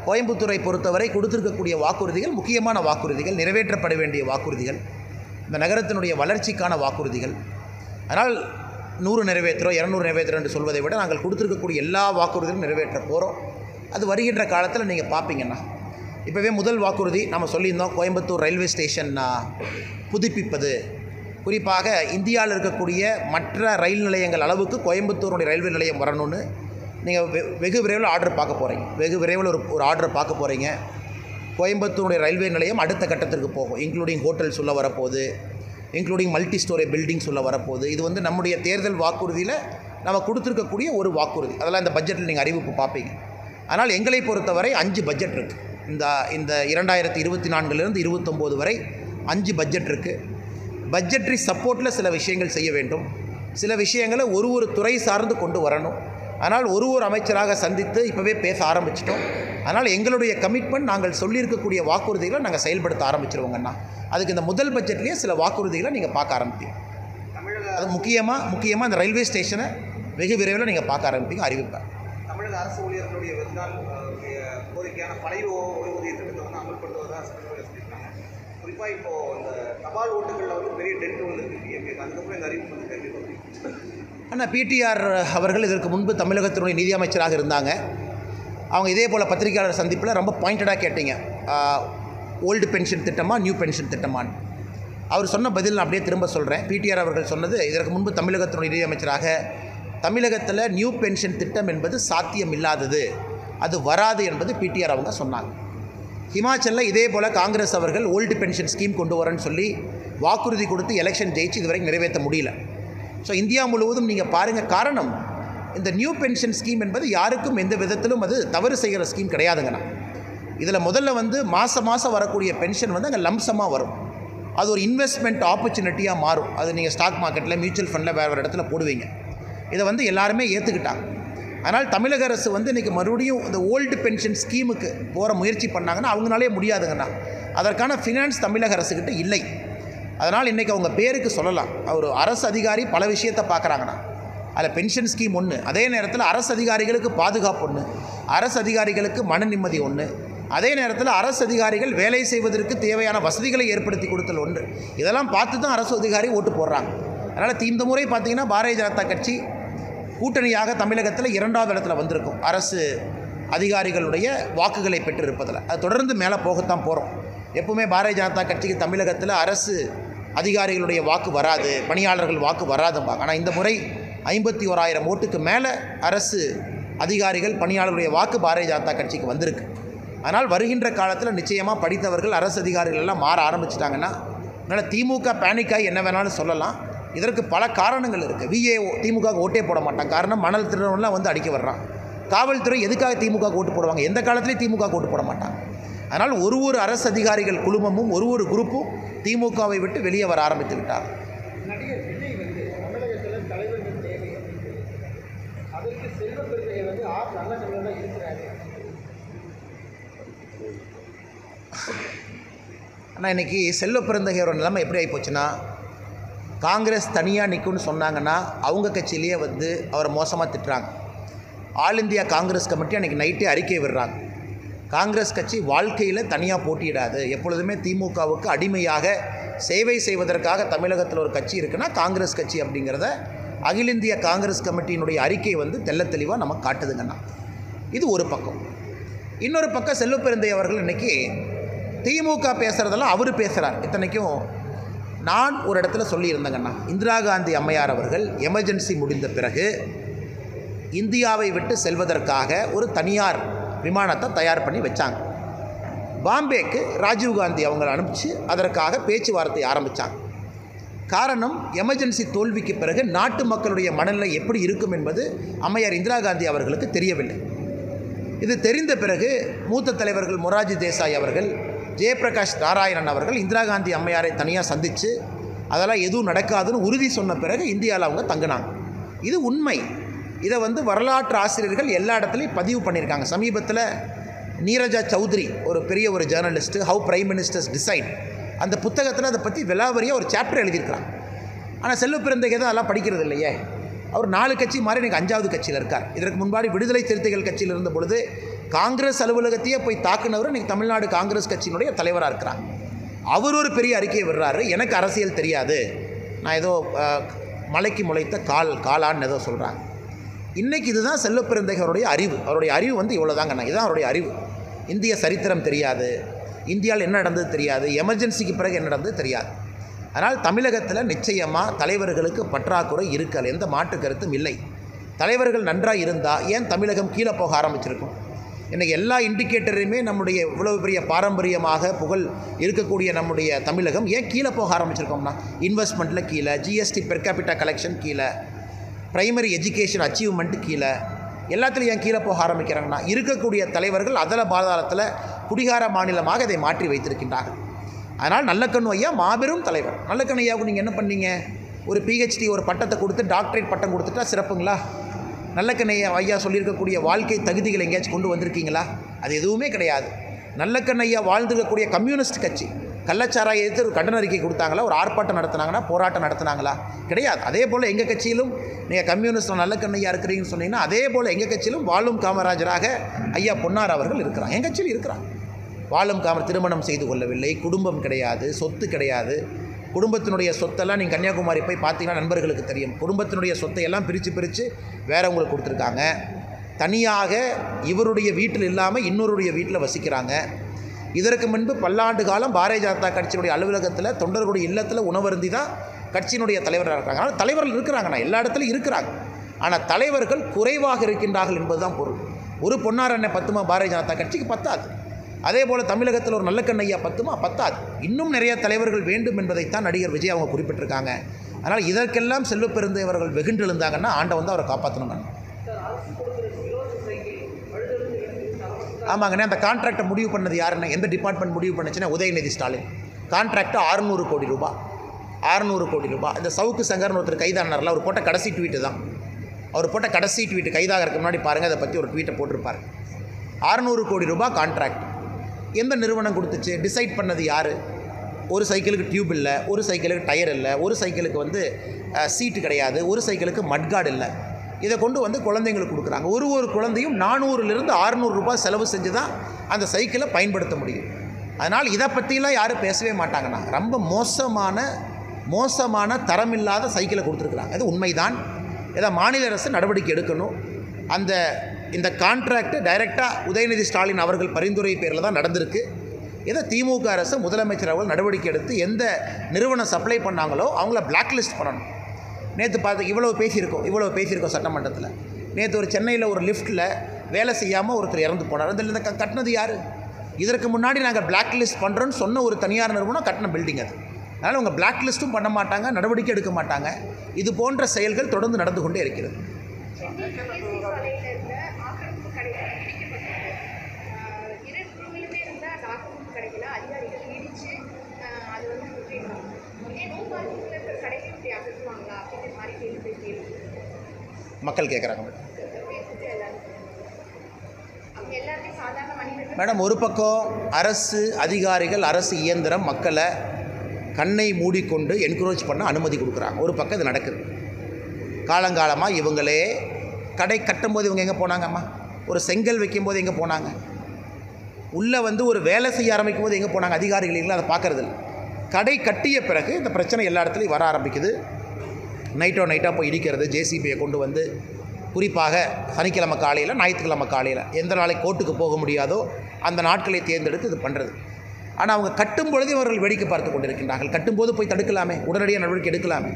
கோயம்புத்தூரை பொறுத்தவரை கொடுத்திருக்கக்கூடிய வாக்குறுதிகள் முக்கியமான வாக்குறுதிகள், நிறைவேற்றப்பட வேண்டிய வாக்குறுதிகள், இந்த நகரத்தினுடைய வளர்ச்சிக்கான வாக்குறுதிகள். அதனால் 100 நிறைவேற்றுறோம் 200 நிறைவேற்றுறோம் என்று சொல்வதை விட நாங்கள் கொடுத்துருக்கக்கூடிய எல்லா வாக்குறுதிகளும் நிறைவேற்ற போகிறோம். அது வருகின்ற காலத்தில் நீங்கள் பார்ப்பீங்கண்ணா. இப்போவே முதல் வாக்குறுதி நம்ம சொல்லியிருந்தோம், கோயம்புத்தூர் ரயில்வே ஸ்டேஷன் புதுப்பிப்பது. குறிப்பாக இந்தியாவில் இருக்கக்கூடிய மற்ற ரயில் நிலையங்கள் அளவுக்கு கோயம்புத்தூருடைய ரயில்வே நிலையம் வரணும்னு நீங்கள் வெகு விரைவில் ஆர்டர் பார்க்க போகிறீங்க. வெகு விரைவில் ஒரு ஆர்டர் பார்க்க போகிறீங்க. கோயம்புத்தூருடைய ரயில்வே நிலையம் அடுத்த கட்டத்திற்கு போகும். இன்க்ளூடிங் ஹோட்டல்ஸ் உள்ள வரப்போகுது, இன்க்ளூடிங் மல்டி ஸ்டோரி பில்டிங்ஸ் உள்ள வரப்போகுது. இது நம்முடைய தேர்தல் வாக்குறுதியில் நம்ம கொடுத்துருக்கக்கூடிய ஒரு வாக்குறுதி. அதெல்லாம் இந்த பட்ஜெட்டில் நீங்கள் அறிவிப்பு பார்ப்பீங்க. ஆனால் எங்களை பொறுத்தவரை 5 பட்ஜெட் இருக்குது. இந்த 2024 29 வரை 5 பட்ஜெட் இருக்குது. பட்ஜெட்ரி சப்போர்ட்டில் சில விஷயங்கள் செய்ய வேண்டும். சில விஷயங்களை ஒரு துறை சார்ந்து கொண்டு வரணும். ஆனால் ஒரு அமைச்சராக சந்தித்து இப்போவே பேச ஆரம்பிச்சிட்டோம். அதனால் எங்களுடைய கமிட்மெண்ட், நாங்கள் சொல்லியிருக்கக்கூடிய வாக்குறுதிகளை நாங்கள் செயல்படுத்த ஆரம்பிச்சிருவோங்கண்ணா. அதுக்கு இந்த முதல் பட்ஜெட்லேயே சில வாக்குறுதிகளை நீங்கள் பார்க்க ஆரம்பிப்பீங்க. அது முக்கியமாக இந்த ரயில்வே ஸ்டேஷனை வெகு விரைவில் நீங்கள் பார்க்க ஆரம்பிப்பீங்க, அறிவிப்பேன். தமிழக அரசு ஊழியர்களுடைய வெகுநாள் கோரிக்கையான பழைய ஓய்வூதிய திட்டத்தை அமல்படுத்துவதாக சொல்லியிருக்காங்க. குறிப்பாக இப்போது இந்த தபால் ஓட்டுகளில் பெரிய டென்ட் வந்துருக்கு. அதுக்கப்புறம் இந்த அறிவிப்பு கேள்வி. ஆனால் PTR அவர்கள் இதற்கு முன்பு தமிழகத்தினுடைய நிதி அமைச்சராக இருந்தாங்க. அவங்க இதே போல் பத்திரிகையாளர் சந்திப்பில் ரொம்ப பாயிண்டடாக கேட்டீங்க, ஓல்டு பென்ஷன் திட்டமா நியூ பென்ஷன் திட்டமான்னு. அவர் சொன்ன பதில் நான் அப்படியே திரும்ப சொல்கிறேன். PTR அவர்கள் சொன்னது, இதற்கு முன்பு தமிழகத்தினுடைய நிதி அமைச்சராக தமிழகத்தில் நியூ பென்ஷன் திட்டம் என்பது சாத்தியம் இல்லாதது, அது வராது என்பது PTR அவங்க சொன்னாங்க. ஹிமாச்சலில் இதே போல் காங்கிரஸ் அவர்கள் ஓல்டு பென்ஷன் ஸ்கீம் கொண்டு வரேன்னு சொல்லி வாக்குறுதி கொடுத்து எலெக்ஷன் ஜெயிச்சு இதுவரைக்கும் நிறைவேற்ற முடியல. ஸோ இந்தியா முழுவதும் நீங்கள் பாருங்கள். காரணம், இந்த நியூ பென்ஷன் ஸ்கீம் என்பது யாருக்கும் எந்த விதத்திலும் அது தவறு செய்கிற ஸ்கீம் கிடையாதுங்கண்ணா. இதில் முதல்ல மாதம் வரக்கூடிய பென்ஷன் அங்கே லம்சமாக வரும். அது ஒரு இன்வெஸ்ட்மெண்ட் ஆப்பர்ச்சுனிட்டியாக மாறும். அது நீங்கள் ஸ்டாக் மார்க்கெட்டில், மியூச்சுவல் ஃபண்டில் வேறு இடத்துல போடுவீங்க. இதை எல்லாருமே ஏற்றுக்கிட்டாங்க. அதனால் தமிழக அரசு இன்றைக்கி மறுபடியும் இந்த ஓல்டு பென்ஷன் ஸ்கீமுக்கு போகிற முயற்சி பண்ணாங்கன்னா அவங்களாலே முடியாதுங்கண்ணா. அதற்கான ஃபினான்ஸ் தமிழக அரசுக்கிட்ட இல்லை. அதனால் இன்றைக்கி அவங்க பேருக்கு சொல்லலாம், அவர் அரசு அதிகாரி பல விஷயத்தை பார்க்குறாங்கண்ணா. அதில் பென்ஷன் ஸ்கீம் ஒன்று, அதே நேரத்தில் அரசு அதிகாரிகளுக்கு பாதுகாப்பு ஒன்று, அரசு அதிகாரிகளுக்கு மன நிம்மதி ஒன்று, அதே நேரத்தில் அரசு அதிகாரிகள் வேலை செய்வதற்கு தேவையான வசதிகளை ஏற்படுத்தி கொடுத்தல் ஒன்று. இதெல்லாம் பார்த்து தான் அரசு அதிகாரி ஓட்டு போடுறாங்க. அதனால் இந்த முறை பார்த்திங்கன்னா பாரதிய ஜனதா கட்சி கூட்டணியாக தமிழகத்தில் 2வது இடத்துல வந்திருக்கும் அரசு அதிகாரிகளுடைய வாக்குகளை பெற்றிருப்பதில். அது தொடர்ந்து மேலே போகத்தான் போகிறோம். எப்பவுமே பாரதிய ஜனதா கட்சிக்கு தமிழகத்தில் அரசு அதிகாரிகளுடைய வாக்கு வராது, பணியாளர்கள் வாக்கு வராதும்பாங்க. ஆனால் இந்த முறை 51,000 ஓட்டுக்கு மேலே அரசு அதிகாரிகள் பணியாளர்களுடைய வாக்கு பாரதிய ஜனதா கட்சிக்கு வந்திருக்கு. அதனால் வருகின்ற காலத்தில் நிச்சயமாக படித்தவர்கள் அரசு அதிகாரிகள் எல்லாம் மாற ஆரம்பிச்சிட்டாங்கன்னா, அதனால் திமுக பேனிக்காய் என்ன வேணாலும் சொல்லலாம். இதற்கு பல காரணங்கள் இருக்குது. விஏஓ திமுக ஓட்டே போட மாட்டான். காரணம் மணல் திருடவன்லாம் வந்து அடிக்க வர்றான். காவல்துறை எதுக்காக திமுக ஓட்டு போடுவாங்க? எந்த காலத்துலேயும் திமுக ஓட்டு போட மாட்டாங்க. அதனால் ஒரு அரசு அதிகாரிகள் குழுமமும் ஒரு குரூப்பும் திமுகவை விட்டு வெளியே வர ஆரம்பித்து விட்டார். நடிகர் விஜய் வந்து தமிழகத்தில் தலைவர்கள் தேவை அப்படின்னு அதற்கு செல்வ பெருமையை வந்து நல்ல கண்ணில் இருக்கிறாரு. ஆனால் இன்றைக்கி செல்வ பெருந்தகையோட நிலைமை எப்படி ஆகிப்போச்சுன்னா, காங்கிரஸ் தனியாக நிற்கும்னு சொன்னாங்கன்னா அவங்க கட்சியிலேயே வந்து அவரை மோசமாக திட்டுறாங்க. ஆல் இந்தியா காங்கிரஸ் கமிட்டி அன்றைக்கி நைட்டே அறிக்கை விடுறாங்க, காங்கிரஸ் கட்சி வாழ்க்கையில் தனியாக போட்டியிடாது, எப்பொழுதுமே திமுகவுக்கு அடிமையாக சேவை செய்வதற்காக தமிழகத்தில் ஒரு கட்சி இருக்குன்னா காங்கிரஸ் கட்சி அப்படிங்கிறத அகில இந்திய காங்கிரஸ் கமிட்டியினுடைய அறிக்கை வந்து தெள்ளத் தெளிவாக நமக்கு காட்டுதுங்கண்ணா. இது ஒரு பக்கம். இன்னொரு பக்கம் செல்வ பெருந்தை அவர்கள் இன்றைக்கி திமுக பேசுகிறதெல்லாம் அவர் பேசுகிறார். இத்தனைக்கும் நான் ஒரு இடத்துல சொல்லியிருந்தேங்கண்ணா, இந்திரா காந்தி அம்மையார் அவர்கள் எமர்ஜென்சி முடிந்த பிறகு இந்தியாவை விட்டு செல்வதற்காக ஒரு தனியார் விமானத்தை தயார் பண்ணி வச்சாங்க. பாம்பேக்கு ராஜீவ்காந்தி அவங்களை அனுப்பிச்சு அதற்காக பேச்சுவார்த்தை ஆரம்பித்தாங்க. காரணம், எமர்ஜென்சி தோல்விக்கு பிறகு நாட்டு மக்களுடைய மனநிலை எப்படி இருக்கும் என்பது அம்மையார் இந்திரா காந்தி அவர்களுக்கு தெரியவில்லை. இது தெரிந்த பிறகு மூத்த தலைவர்கள் மொரார்ஜி தேசாய் அவர்கள், ஜெயபிரகாஷ் நாராயணன் அவர்கள் இந்திரா காந்தி அம்மையாரை தனியாக சந்தித்து அதெல்லாம் எதுவும் நடக்காதுன்னு உறுதி சொன்ன பிறகு இந்தியாவில் அவங்க தங்கினாங்க. இது உண்மை. இதை வந்து வரலாற்று ஆசிரியர்கள் எல்லா இடத்துலையும் பதிவு பண்ணியிருக்காங்க. சமீபத்தில் நீரஜா சௌத்ரி ஒரு பெரிய ஒரு journalist, how prime ministers decide, அந்த புத்தகத்தில் அதை பற்றி விலாவரியாக ஒரு சாப்டர் எழுதியிருக்கிறாங்க. ஆனால் செல்வ பெருந்தகை தான் அதெல்லாம் படிக்கிறது இல்லையே. அவர் 4 கட்சி மாறி எனக்கு 5வது கட்சியில் இருக்கார். இதற்கு முன்பாடி விடுதலை சிறுத்தைகள் கட்சியில் இருந்த பொழுது காங்கிரஸ் அலுவலகத்தையே போய் தாக்குனவர் இன்றைக்கி தமிழ்நாடு காங்கிரஸ் கட்சியினுடைய தலைவராக இருக்கிறார். அவர் ஒரு பெரிய அறிக்கையை விடுறாரு, எனக்கு அரசியல் தெரியாது, நான் ஏதோ மலைக்கு முளைத்த காலான்னு ஏதோ சொல்கிறாங்க. இன்றைக்கி இதுதான் செல்வ பெருந்தகையோருடைய அறிவு. அவருடைய அறிவு வந்து இவ்வளோதாங்கண்ணா, இதுதான் அவருடைய அறிவு. இந்திய சரித்திரம் தெரியாது, இந்தியாவில் என்ன நடந்தது தெரியாது, எமர்ஜென்சிக்கு பிறகு என்ன நடந்தது தெரியாது. அதனால் தமிழகத்தில் நிச்சயமாக தலைவர்களுக்கு பற்றாக்குறை இருக்கல, எந்த மாற்று கருத்தும் இல்லை. தலைவர்கள் நன்றாக இருந்தால் ஏன் தமிழகம் கீழே போக ஆரம்பிச்சிருக்கும்? இன்றைக்கி எல்லா இண்டிகேட்டரையுமே நம்முடைய இவ்வளவு பெரிய பாரம்பரியமாக புகழ் இருக்கக்கூடிய நம்முடைய தமிழகம் ஏன் கீழே போக ஆரம்பிச்சிருக்கோம்னா, இன்வெஸ்ட்மெண்ட்டில் கீழே, ஜிஎஸ்டி பெர் கேபிட்டா கலெக்ஷன் கீழே, பிரைமரி எஜுகேஷன் அச்சீவ்மெண்ட்டு கீழே, எல்லாத்துலையும் ஏன் கீழே போக ஆரம்பிக்கிறாங்கன்னா, இருக்கக்கூடிய தலைவர்கள் அதல பாதாளத்தில் குடிகார மாநிலமாக இதை மாற்றி வைத்திருக்கின்றார்கள். அதனால் நல்லக்கண்ணு ஐயா மாபெரும் தலைவர். நல்லக்கண்ணு ஐயாவுக்கு நீங்கள் என்ன பண்ணீங்க? ஒரு பிஹெச்டி ஒரு பட்டத்தை கொடுத்து டாக்டரேட் பட்டம் கொடுத்துட்டா சிறப்புங்களா? நல்லக்கண்ணு ஐயா சொல்லியிருக்கக்கூடிய வாழ்க்கை தகுதிகளை எங்கேயாச்சும் கொண்டு வந்திருக்கீங்களா? அது எதுவுமே கிடையாது. நல்லக்கண்ணு ஐயா வாழ்ந்துருக்கக்கூடிய கம்யூனிஸ்ட் கட்சி கள்ளச்சாராயை எதிர்த்து ஒரு கண்டன அறிக்கை கொடுத்தாங்களா? ஒரு ஆர்ப்பாட்டம் நடத்தினாங்கன்னா, போராட்டம் நடத்தினாங்களா? கிடையாது. அதே போல் எங்கள் கட்சியிலும் நீங்கள் கம்யூனிஸ்ட் நல்லக்கண்ணையா இருக்கிறீங்கன்னு சொன்னீங்கன்னா, அதே போல் எங்கள் கட்சியிலும் வாழும் காமராஜராக ஐயா பொன்னார் அவர்கள் இருக்கிறாங்க. எங்கள் கட்சியில் இருக்கிறாங்க. வாழும் காமர் திருமணம் செய்து கொள்ளவில்லை, குடும்பம் கிடையாது, சொத்து கிடையாது. குடும்பத்தினுடைய சொத்தெல்லாம் நீங்கள் கன்னியாகுமரி போய் பார்த்தீங்கன்னா நண்பர்களுக்கு தெரியும். குடும்பத்தினுடைய சொத்தை எல்லாம் பிரித்து வேறவங்களுக்கு கொடுத்துருக்காங்க. தனியாக இவருடைய வீட்டில் இல்லாமல் இன்னொருடைய வீட்டில் வசிக்கிறாங்க. இதற்கு முன்பு பல்லாண்டு காலம் பாரதிய ஜனதா கட்சியினுடைய அலுவலகத்தில் தொண்டர்களுடைய இல்லத்தில் உணவருந்தி தான் கட்சியினுடைய தலைவராக இருக்காங்க. ஆனால் தலைவர்கள் இருக்கிறாங்கண்ணா, எல்லா இடத்துலையும் இருக்கிறாங்க. ஆனால் தலைவர்கள் குறைவாக இருக்கின்றார்கள் என்பது தான் பொருள். ஒரு பொன்னார் அண்ணன் பத்துமா பாரதிய ஜனதா கட்சிக்கு பத்தாது. அதே போல் தமிழகத்தில் ஒரு நல்லக்கண்ணையா பத்துமா பத்தாது. இன்னும் நிறைய தலைவர்கள் வேண்டும் என்பதைத்தான் நடிகர் விஜய் அவங்க குறிப்பிட்டிருக்காங்க. அதனால் இதற்கெல்லாம் செல்வ பெருந்தை அவர்கள் வெகுண்டு எழுந்தாங்கன்னா ஆண்டை வந்து அவரை காப்பாற்றணும். ஆமாங்கண்ணே, அந்த கான்ட்ராக்டை முடிவு பண்ணது யாருன்னா, எந்த டிபார்ட்மெண்ட் முடிவு பண்ணுச்சுன்னா உதயநிதி ஸ்டாலின். கான்ட்ராக்டு 600 கோடி ரூபாய். 600 கோடி ரூபாய். இந்த சவுக்கு சங்கர்னு ஒருத்தர் கைதானார்ல, அவர் போட்ட கடைசி ட்வீட்டு தான். அவர் போட்ட கடைசி ட்வீட்டு கைதாகிறதுக்கு முன்னாடி பாருங்கள், அதை பற்றி ஒரு ட்வீட்டை போட்டிருப்பார். 600 கோடி ரூபாய் கான்ட்ராக்ட். எந்த நிறுவனம் கொடுத்துச்சு? டிசைட் பண்ணது யார்? ஒரு சைக்கிளுக்கு டியூப் இல்லை, ஒரு சைக்கிளுக்கு டயர் இல்லை, ஒரு சைக்கிளுக்கு வந்து சீட்டு கிடையாது, ஒரு சைக்கிளுக்கு மட்கார்டு இல்லை. இதை கொண்டு வந்து குழந்தைங்களுக்கு கொடுக்குறாங்க. ஒரு குழந்தையும் 400லிருந்து 600 ரூபாய் செலவு செஞ்சு தான் அந்த சைக்கிளை பயன்படுத்த முடியும். அதனால் இதை பற்றிலாம் யாரும் பேசவே மாட்டாங்கண்ணா. ரொம்ப மோசமான தரமில்லாத சைக்கிளை கொடுத்துருக்குறாங்க. அது உண்மைதான். இதை மாநில அரசு நடவடிக்கை எடுக்கணும். இந்த கான்ட்ராக்டு டைரெக்டாக உதயநிதி ஸ்டாலின் அவர்கள் பரிந்துரை பேரில் தான் நடந்திருக்கு. இதை திமுக அரசு முதலமைச்சர் அவர்கள் நடவடிக்கை எடுத்து எந்த நிறுவனம் சப்ளை பண்ணாங்களோ அவங்கள பிளாக் லிஸ்ட் பண்ணணும். நேற்று பார்த்து இவ்வளோ பேசியிருக்கோம் சட்டமன்றத்தில். நேற்று ஒரு சென்னையில் ஒரு லிஃப்ட்டில் வேலை செய்யாமல் ஒருத்தர் இறந்து போனார். அதில் இந்த கட்டினது யார்? இதற்கு முன்னாடி நாங்கள் பிளாக் லிஸ்ட் பண்ணுறோன்னு சொன்ன ஒரு தனியார் நிறுவனம் கட்டின பில்டிங் அது. அதனால் அவங்க பிளாக் லிஸ்ட்டும் பண்ண மாட்டாங்க, நடவடிக்கை எடுக்க மாட்டாங்க. இது போன்ற செயல்கள் தொடர்ந்து நடந்து கொண்டே இருக்கிறது. மக்கள் கேட்குறாங்க மேடம். ஒரு பக்கம் அரசு அதிகாரிகள், அரசு இயந்திரம் மக்களை கண்ணை மூடிக்கொண்டு என்கரேஜ் பண்ண அனுமதி கொடுக்குறாங்க. ஒரு பக்கம் இது நடக்குது. காலங்காலமாக இவங்களே கடை கட்டும்போது இவங்க எங்கே போனாங்கம்மா? ஒரு செங்கல் வைக்கும்போது எங்கே போனாங்க? உள்ளே வந்து ஒரு வேலை செய்ய ஆரம்பிக்கும் போது எங்கே போனாங்க? அதிகாரிகள் அதை பார்க்குறது இல்லை. கடை கட்டிய பிறகு இந்த பிரச்சனை எல்லா இடத்துலையும் வர ஆரம்பிக்குது. நைட்டாக போய் இடிக்கிறது, ஜேசிபியை கொண்டு வந்து, குறிப்பாக சனிக்கிழமை காலையில், ஞாயிற்றுக்கிழமை காலையில், எந்த நாளைக்கு கோர்ட்டுக்கு போக முடியாதோ அந்த நாட்களை தேர்ந்தெடுத்து இது பண்ணுறது. ஆனால் அவங்க கட்டும் பொழுது இவர்கள் வேடிக்கை பார்த்து கொண்டிருக்கின்றார்கள். கட்டும்போது போய் தடுக்கலாமே, உடனடியாக நடவடிக்கை எடுக்கலாமே.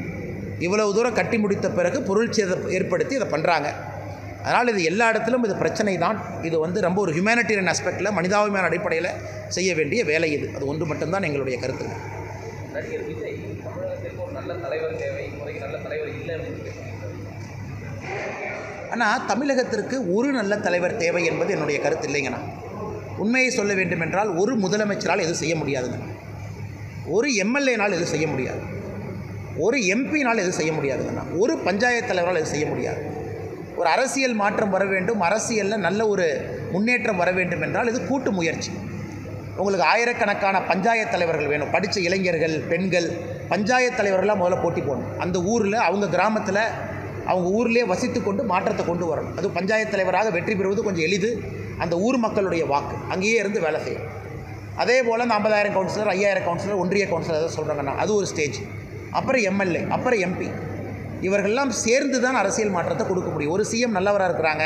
இவ்வளவு தூரம் கட்டி முடித்த பிறகு பொருள் சேதம் ஏற்படுத்தி இதை பண்ணுறாங்க. அதனால் இது எல்லா இடத்திலும் இது பிரச்சனை தான். இது வந்து ரொம்ப ஒரு ஹியூமனிட்டேரியன் ஆஸ்பெக்டில், மனிதாபிமான அடிப்படையில் செய்ய வேண்டிய வேலை இது. அது ஒன்று மட்டும்தான் எங்களுடைய கருத்து. நடிகர் விஜய் தமிழகத்திற்கு ஒரு நல்ல தலைவர் தேவை, முறைக்கு நல்ல தலைவர் இல்லை அப்படின்னு. ஆனால் தமிழகத்திற்கு ஒரு நல்ல தலைவர் தேவை என்பது என்னுடைய கருத்து இல்லைங்கண்ணா. உண்மையை சொல்ல வேண்டும் என்றால் ஒரு முதலமைச்சரால் எதுவும் செய்ய முடியாதுங்க. ஒரு எம்எல்ஏனால் எதுவும் செய்ய முடியாது. ஒரு எம்பினால் எதுவும் செய்ய முடியாதுங்கண்ணா. ஒரு பஞ்சாயத்து தலைவரால் எதுவும் செய்ய முடியாது. ஒரு அரசியல் மாற்றம் வர வேண்டும், அரசியலில் நல்ல ஒரு முன்னேற்றம் வர வேண்டும் என்றால் இது கூட்டு முயற்சி. உங்களுக்கு ஆயிரக்கணக்கான பஞ்சாயத்து தலைவர்கள் வேணும். படித்த இளைஞர்கள், பெண்கள், பஞ்சாயத்து தலைவர்களாக முதல்ல போட்டி போடணும். அந்த ஊரில், அவங்க கிராமத்தில், அவங்க ஊர்லேயே வசித்து கொண்டு மாற்றத்தை கொண்டு வரணும். அது பஞ்சாயத்து தலைவராக வெற்றி பெறுவது கொஞ்சம் எளிது. அந்த ஊர் மக்களுடைய வாக்கு அங்கேயே இருந்து வேலை செய்யும். அதே போல் அந்த 50,000 கவுன்சிலர், 5,000 கவுன்சிலர், ஒன்றிய கவுன்சிலர் எதாவது சொல்கிறாங்கன்னா அது ஒரு ஸ்டேஜ். அப்புறம் எம்எல்ஏ, அப்புறம் எம்பி. இவர்கள்லாம் சேர்ந்து தான் அரசியல் மாற்றத்தை கொடுக்க முடியும். ஒரு சிஎம் நல்லவராக இருக்கிறாங்க,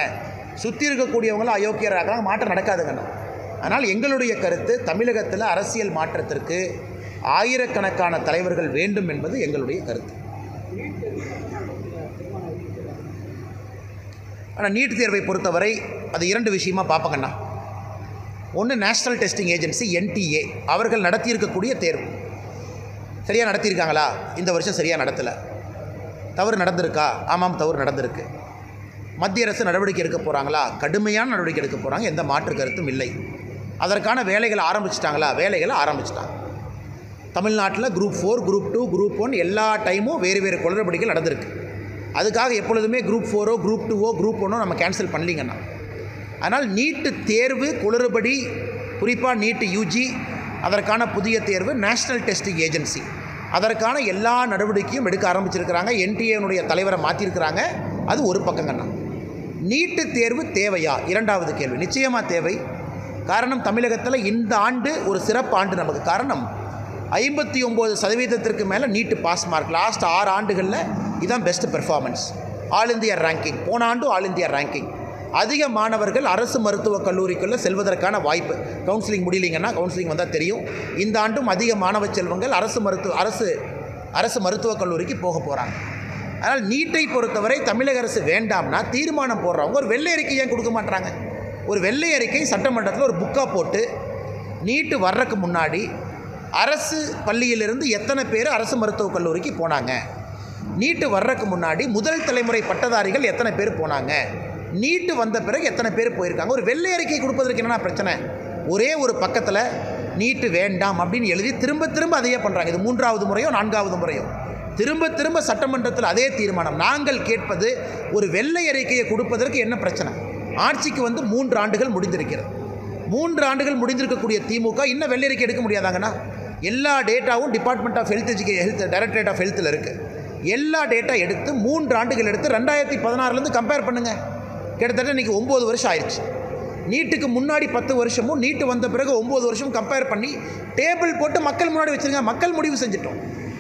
சுற்றி இருக்கக்கூடியவங்களும் அயோக்கியராக இருக்கிறாங்க, மாற்றம் நடக்காதுங்கண்ணா. ஆனால் எங்களுடைய கருத்து, தமிழகத்தில் அரசியல் மாற்றத்திற்கு ஆயிரக்கணக்கான தலைவர்கள் வேண்டும் என்பது எங்களுடைய கருத்து. ஆனால் நீட் தேர்வை பொறுத்தவரை அது 2 விஷயமாக பார்ப்பங்கண்ணா. ஒன்று, நேஷ்னல் டெஸ்டிங் ஏஜென்சி NTA அவர்கள் நடத்தியிருக்கக்கூடிய தேர்வு சரியாக நடத்தியிருக்காங்களா? இந்த வருஷம் சரியாக நடத்தலை. தவறு நடந்திருக்கா? ஆமாம், தவறு நடந்திருக்கு. மத்திய அரசு நடவடிக்கை எடுக்க போகிறாங்களா? கடுமையான நடவடிக்கை எடுக்க போகிறாங்க, எந்த மாற்று கருத்தும் இல்லை. அதற்கான வேலைகளை ஆரம்பிச்சிட்டாங்களா? வேலைகளை ஆரம்பிச்சிட்டாங்க. தமிழ்நாட்டில் குரூப் 4, குரூப் 2, குரூப் 1 எல்லா டைமும் வேறு வேறு குளறுபடிகள் நடந்திருக்கு. அதுக்காக எப்பொழுதுமே குரூப் 4ஓ குரூப் 2ஓ குரூப் 1ஓ நம்ம கேன்சல் பண்ணலிங்கண்ணா. அதனால் நீட்டு தேர்வு குளறுபடி, குறிப்பாக நீட்டு UG, அதற்கான புதிய தேர்வு நேஷ்னல் டெஸ்டிங் ஏஜென்சி, அதற்கான எல்லா நடவடிக்கையும் எடுக்க ஆரம்பிச்சிருக்கிறாங்க. NTA தலைவரை மாற்றிருக்கிறாங்க. அது ஒரு பக்கங்கண்ணா. நீட்டு தேர்வு தேவையா? 2வது கேள்வி. நிச்சயமாக தேவை. காரணம், தமிழகத்தில் இந்த ஆண்டு ஒரு சிறப்பு ஆண்டு நமக்கு. காரணம், 59% மேலே நீட்டு பாஸ் மார்க். லாஸ்ட் 6 ஆண்டுகளில் இதுதான் best performance. All India ranking, போன ஆண்டு ஆல் இந்தியா ரேங்கிங். அதிக மாணவர்கள் அரசு மருத்துவக் கல்லூரிக்குள்ளே செல்வதற்கான வாய்ப்பு. கவுன்சிலிங் முடியலிங்கன்னா, கவுன்சிலிங் வந்தால் தெரியும். இந்த ஆண்டும் அதிக மாணவ செல்வங்கள் அரசு மருத்துவக் கல்லூரிக்கு போக போகிறாங்க. அதனால் நீட்டை பொறுத்தவரை தமிழக அரசு வேண்டாம்னா தீர்மானம் போடுறவங்க ஒரு வெள்ளை அறிக்கை ஏன் கொடுக்க மாட்டாங்க? ஒரு வெள்ளை அறிக்கை சட்டமன்றத்தில் ஒரு புக்காக போட்டு, நீட்டு வர்றதுக்கு முன்னாடி அரசு பள்ளியிலிருந்து எத்தனை பேர் அரசு மருத்துவக் கல்லூரிக்கு போனாங்க, நீட்டு வர்றதுக்கு முன்னாடி முதல் தலைமுறை பட்டதாரிகள் எத்தனை பேர் போனாங்க, நீட்டு வந்த பிறகு எத்தனை பேர் போயிருக்காங்க, ஒரு வெள்ளை அறிக்கை கொடுப்பதற்கு என்னென்ன பிரச்சனை? ஒரே ஒரு பக்கத்தில் நீட்டு வேண்டாம் அப்படின்னு எழுதி திரும்ப திரும்ப அதையே பண்ணுறாங்க. இது 3வது முறையோ 4வது முறையோ திரும்ப திரும்ப சட்டமன்றத்தில் அதே தீர்மானம். நாங்கள் கேட்பது, ஒரு வெள்ளை அறிக்கையை கொடுப்பதற்கு என்ன பிரச்சனை? ஆட்சிக்கு வந்து 3 ஆண்டுகள் முடிந்திருக்கிறது. 3 ஆண்டுகள் முடிந்திருக்கக்கூடிய திமுக இன்னும் வெள்ளை அறிக்கை எடுக்க முடியாதாங்கண்ணா? எல்லா டேட்டாவும் department of health directorate of ஹெல்த்தில் இருக்குது. எல்லா டேட்டா எடுத்து 3 ஆண்டுகள் எடுத்து 2016லேருந்து கம்பேர் பண்ணுங்கள். கிட்டத்தட்ட இன்றைக்கி 9 வருஷம் ஆயிடுச்சு. நீட்டுக்கு முன்னாடி 10 வருஷமும், நீட்டு வந்த பிறகு 9 வருஷம் கம்பேர் பண்ணி டேபிள் போட்டு மக்கள் முன்னாடி வச்சுருங்க. மக்கள் முடிவு செஞ்சிட்டோம்.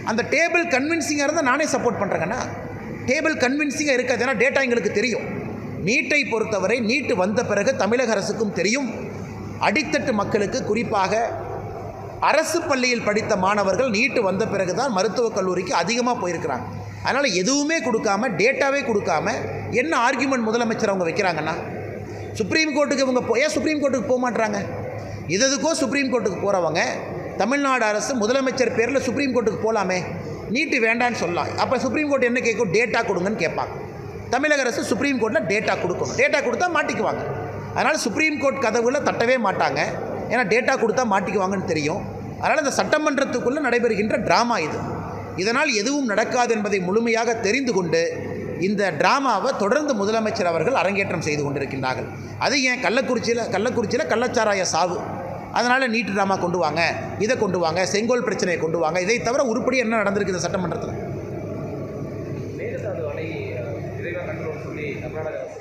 அந்த டேபிள் கன்வின்சிங்காக இருந்தால் நானே சப்போர்ட் பண்ணுறேங்கண்ணா. டேபிள் கன்வின்சிங்காக இருக்காது, ஏன்னா டேட்டா எங்களுக்கு தெரியும். நீட்டை பொறுத்தவரை நீட்டு வந்த பிறகு தமிழக அரசுக்கும் தெரியும், அடித்தட்டு மக்களுக்கு, குறிப்பாக அரசு பள்ளியில் படித்த மாணவர்கள் நீட்டு வந்த பிறகு தான் மருத்துவக் கல்லூரிக்கு அதிகமாக போயிருக்கிறாங்க. அதனால் எதுவுமே கொடுக்காம, டேட்டாவே கொடுக்காம என்ன ஆர்கியூமெண்ட் முதலமைச்சர் அவங்க வைக்கிறாங்கன்னா, சுப்ரீம் கோர்ட்டுக்கு இவங்க ஏன் சுப்ரீம் கோர்ட்டுக்கு போக மாட்டுறாங்க? இதுக்கோ சுப்ரீம் கோர்ட்டுக்கு போகிறவங்க தமிழ்நாடு அரசு முதலமைச்சர் பேரில் சுப்ரீம் கோர்ட்டுக்கு போகலாமே, நீட்டு வேண்டான்னு சொல்லலாம். அப்போ சுப்ரீம் கோர்ட் என்ன கேட்கும்? டேட்டா கொடுங்கன்னு கேட்பாங்க. தமிழக அரசு சுப்ரீம் கோர்ட்டில் டேட்டா கொடுக்கணும். டேட்டா கொடுத்தா மாட்டிக்குவாங்க. அதனால் சுப்ரீம் கோர்ட் கதவுல தட்டவே மாட்டாங்க. ஏன்னா டேட்டா கொடுத்தா மாட்டிக்குவாங்கன்னு தெரியும். அதனால் இந்த சட்டமன்றத்துக்குள்ளே நடைபெறுகின்ற ட்ராமா இது. இதனால் எதுவும் நடக்காது என்பதை முழுமையாக தெரிந்து கொண்டு இந்த ட்ராமாவை தொடர்ந்து முதலமைச்சர் அவர்கள் அரங்கேற்றம் செய்து கொண்டிருக்கின்றார்கள். அது ஏன் கள்ளக்குறிச்சியில் கள்ளச்சாராய சாவு, அதனால் நீட்டு ட்ராமா கொண்டு வாங்க, இதை கொண்டு வாங்க, செங்கோல் பிரச்சனையை கொண்டு வாங்க. இதை தவிர உருப்படி என்ன நடந்திருக்கு இந்த சட்டமன்றத்தில்? மேகதாது அணை விரைவாக கட்டணும்னு சொல்லி கர்நாடக அரசு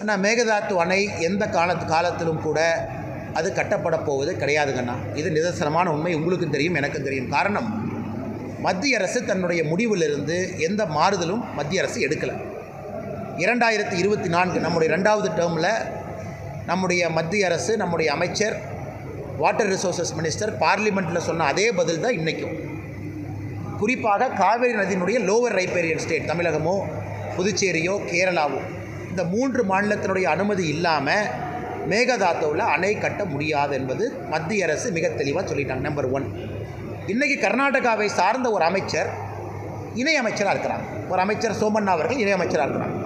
ஆனால் மேகதாத்து அணை எந்த காலத்திலும் கூட அது கட்டப்பட போவது கிடையாதுங்கண்ணா. இது நிதர்சனமான உண்மை. உங்களுக்கும் தெரியும், எனக்கும் தெரியும். காரணம், மத்திய அரசு தன்னுடைய முடிவிலிருந்து எந்த மாறுதலும் மத்திய அரசு எடுக்கலை. 2024 நம்முடைய 2வது டேர்மில் நம்முடைய மத்திய அரசு, நம்முடைய அமைச்சர், வாட்டர் ரிசோர்ஸஸ் மினிஸ்டர் பார்லிமெண்ட்டில் சொன்ன அதே பதில் தான் இன்றைக்கும். குறிப்பாக காவேரி நதியினுடைய லோவர் ரைப்பேரியன் ஸ்டேட் தமிழகமோ புதுச்சேரியோ கேரளாவோ, இந்த 3 மாநிலத்தினுடைய அனுமதி இல்லாமல் மேகதாத்துவில் அணை கட்ட முடியாது என்பது மத்திய அரசு மிக தெளிவாக சொல்லிட்டாங்க. நம்பர் 1. இன்றைக்கி கர்நாடகாவை சார்ந்த ஒரு அமைச்சர் இணையமைச்சராக இருக்கிறாங்க. ஒரு அமைச்சர் சோமண்ணா அவர்கள் இணையமைச்சராக இருக்கிறாங்க.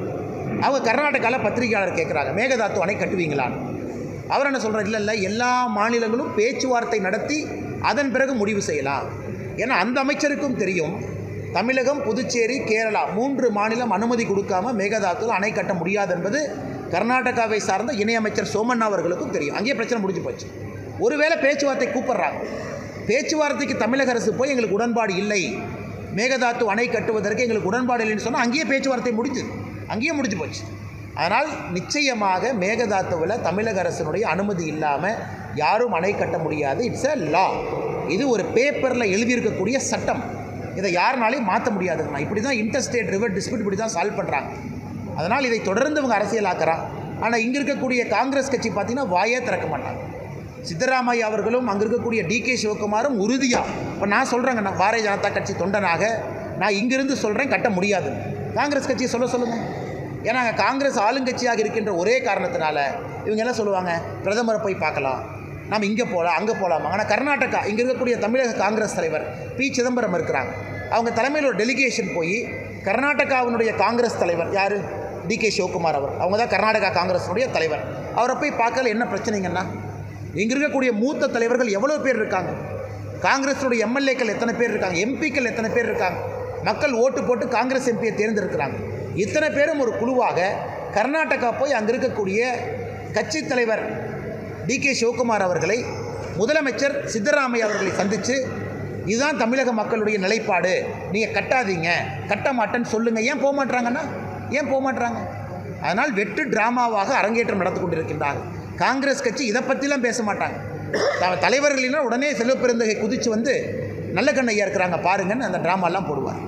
அவங்க கர்நாடகாவில் பத்திரிகையாளர் கேட்குறாங்க, மேகதாத்து அணை கட்டுவீங்களான்னு. அவர் என்ன சொல்கிறார்? இல்லை, எல்லா மாநிலங்களும் பேச்சுவார்த்தை நடத்தி அதன் பிறகு முடிவு செய்யலாம். ஏன்னா அந்த அமைச்சருக்கும் தெரியும், தமிழகம், புதுச்சேரி, கேரளா 3 மாநிலம் அனுமதி கொடுக்காமல் மேகதாத்துல அணை கட்ட முடியாது என்பது கர்நாடகாவை சார்ந்த இணையமைச்சர் சோமண்ணா அவர்களுக்கும் தெரியும். அங்கேயே பிரச்சனை முடிஞ்சு போச்சு. ஒருவேளை பேச்சுவார்த்தை கூப்பிட்றாங்க, பேச்சுவார்த்தைக்கு தமிழக அரசு போய் எங்களுக்கு உடன்பாடு இல்லை, மேகதாத்து அணை கட்டுவதற்கு எங்களுக்கு உடன்பாடு இல்லைன்னு சொன்னால் அங்கேயே பேச்சுவார்த்தை அங்கேயே முடிஞ்சு போச்சு. அதனால் நிச்சயமாக மேகதாத்துவில் தமிழக அரசினுடைய அனுமதி இல்லாமல் யாரும் அணை கட்ட முடியாது. இட்ஸ் அ லா. இது ஒரு பேப்பரில் எழுதியிருக்கக்கூடிய சட்டம். இதை யாருனாலையும் மாற்ற முடியாதுங்கண்ணா. இப்படி தான் இன்டர்ஸ்டேட் ரிவர் டிஸ்பியூட் இப்படி தான் சால்வ் பண்ணுறாங்க. அதனால் இதை தொடர்ந்து இவங்க அரசியலாக்குறான். ஆனால் இங்கே இருக்கக்கூடிய காங்கிரஸ் கட்சி பார்த்திங்கன்னா வாயே திறக்க மாட்டாங்க. சித்தராமையா அவர்களும் அங்கே இருக்கக்கூடிய டிகே சிவகுமாரும் உறுதியாக, இப்போ நான் சொல்கிறேங்கண்ணா, பாரதிய ஜனதா கட்சி தொண்டனாக நான் இங்கிருந்து சொல்கிறேன், கட்ட முடியாது. காங்கிரஸ் கட்சியை சொல்லுங்கள். ஏன்னா காங்கிரஸ் ஆளுங்கட்சியாக இருக்கின்ற ஒரே காரணத்தினால இவங்க என்ன சொல்லுவாங்க, பிரதமரை போய் பார்க்கலாம், நாம் இங்கே போகலாம், அங்கே போகலாமா. ஆனால் கர்நாடகா, இங்கே இருக்கக்கூடிய தமிழக காங்கிரஸ் தலைவர் பி. சிதம்பரம் இருக்கிறாங்க. அவங்க தலைமையில் ஒரு டெலிகேஷன் போய் கர்நாடகாவினுடைய காங்கிரஸ் தலைவர் யார், டிகே சிவகுமார் அவர், அவங்க தான் கர்நாடகா காங்கிரஸுடைய தலைவர். அவரை போய் பார்க்கல. என்ன பிரச்சனைங்கன்னா, இங்கே இருக்கக்கூடிய மூத்த தலைவர்கள் எவ்வளோ பேர் இருக்காங்க, காங்கிரஸுடைய எம்எல்ஏக்கள் எத்தனை பேர் இருக்காங்க, எம்பிக்கள் எத்தனை பேர் இருக்காங்க, மக்கள் ஓட்டு போட்டு காங்கிரஸ் எம்பியை தேர்ந்தெடுக்கிறாங்க. இத்தனை பேரும் ஒரு குழுவாக கர்நாடகா போய் அங்கே இருக்கக்கூடிய கட்சி தலைவர் டிகே சிவகுமார் அவர்களை, முதலமைச்சர் சித்தராமையா அவர்களை சந்தித்து இதுதான் தமிழக மக்களுடைய நிலைப்பாடு, நீங்கள் கட்டாதீங்க, கட்ட மாட்டேன்னு சொல்லுங்கள். ஏன் போக மாட்டுறாங்க? அதனால் வெற்று டிராமாவாக அரங்கேற்றம் நடந்து கொண்டிருக்கின்றார்கள். காங்கிரஸ் கட்சி இதை பற்றிலாம் பேச மாட்டாங்க. தலைவர்களினால் உடனே செல்வ பெருந்தகை குதித்து வந்து நல்ல கண்ணையா இருக்கிறாங்க பாருங்கன்னு அந்த ட்ராமாலாம் போடுவார்.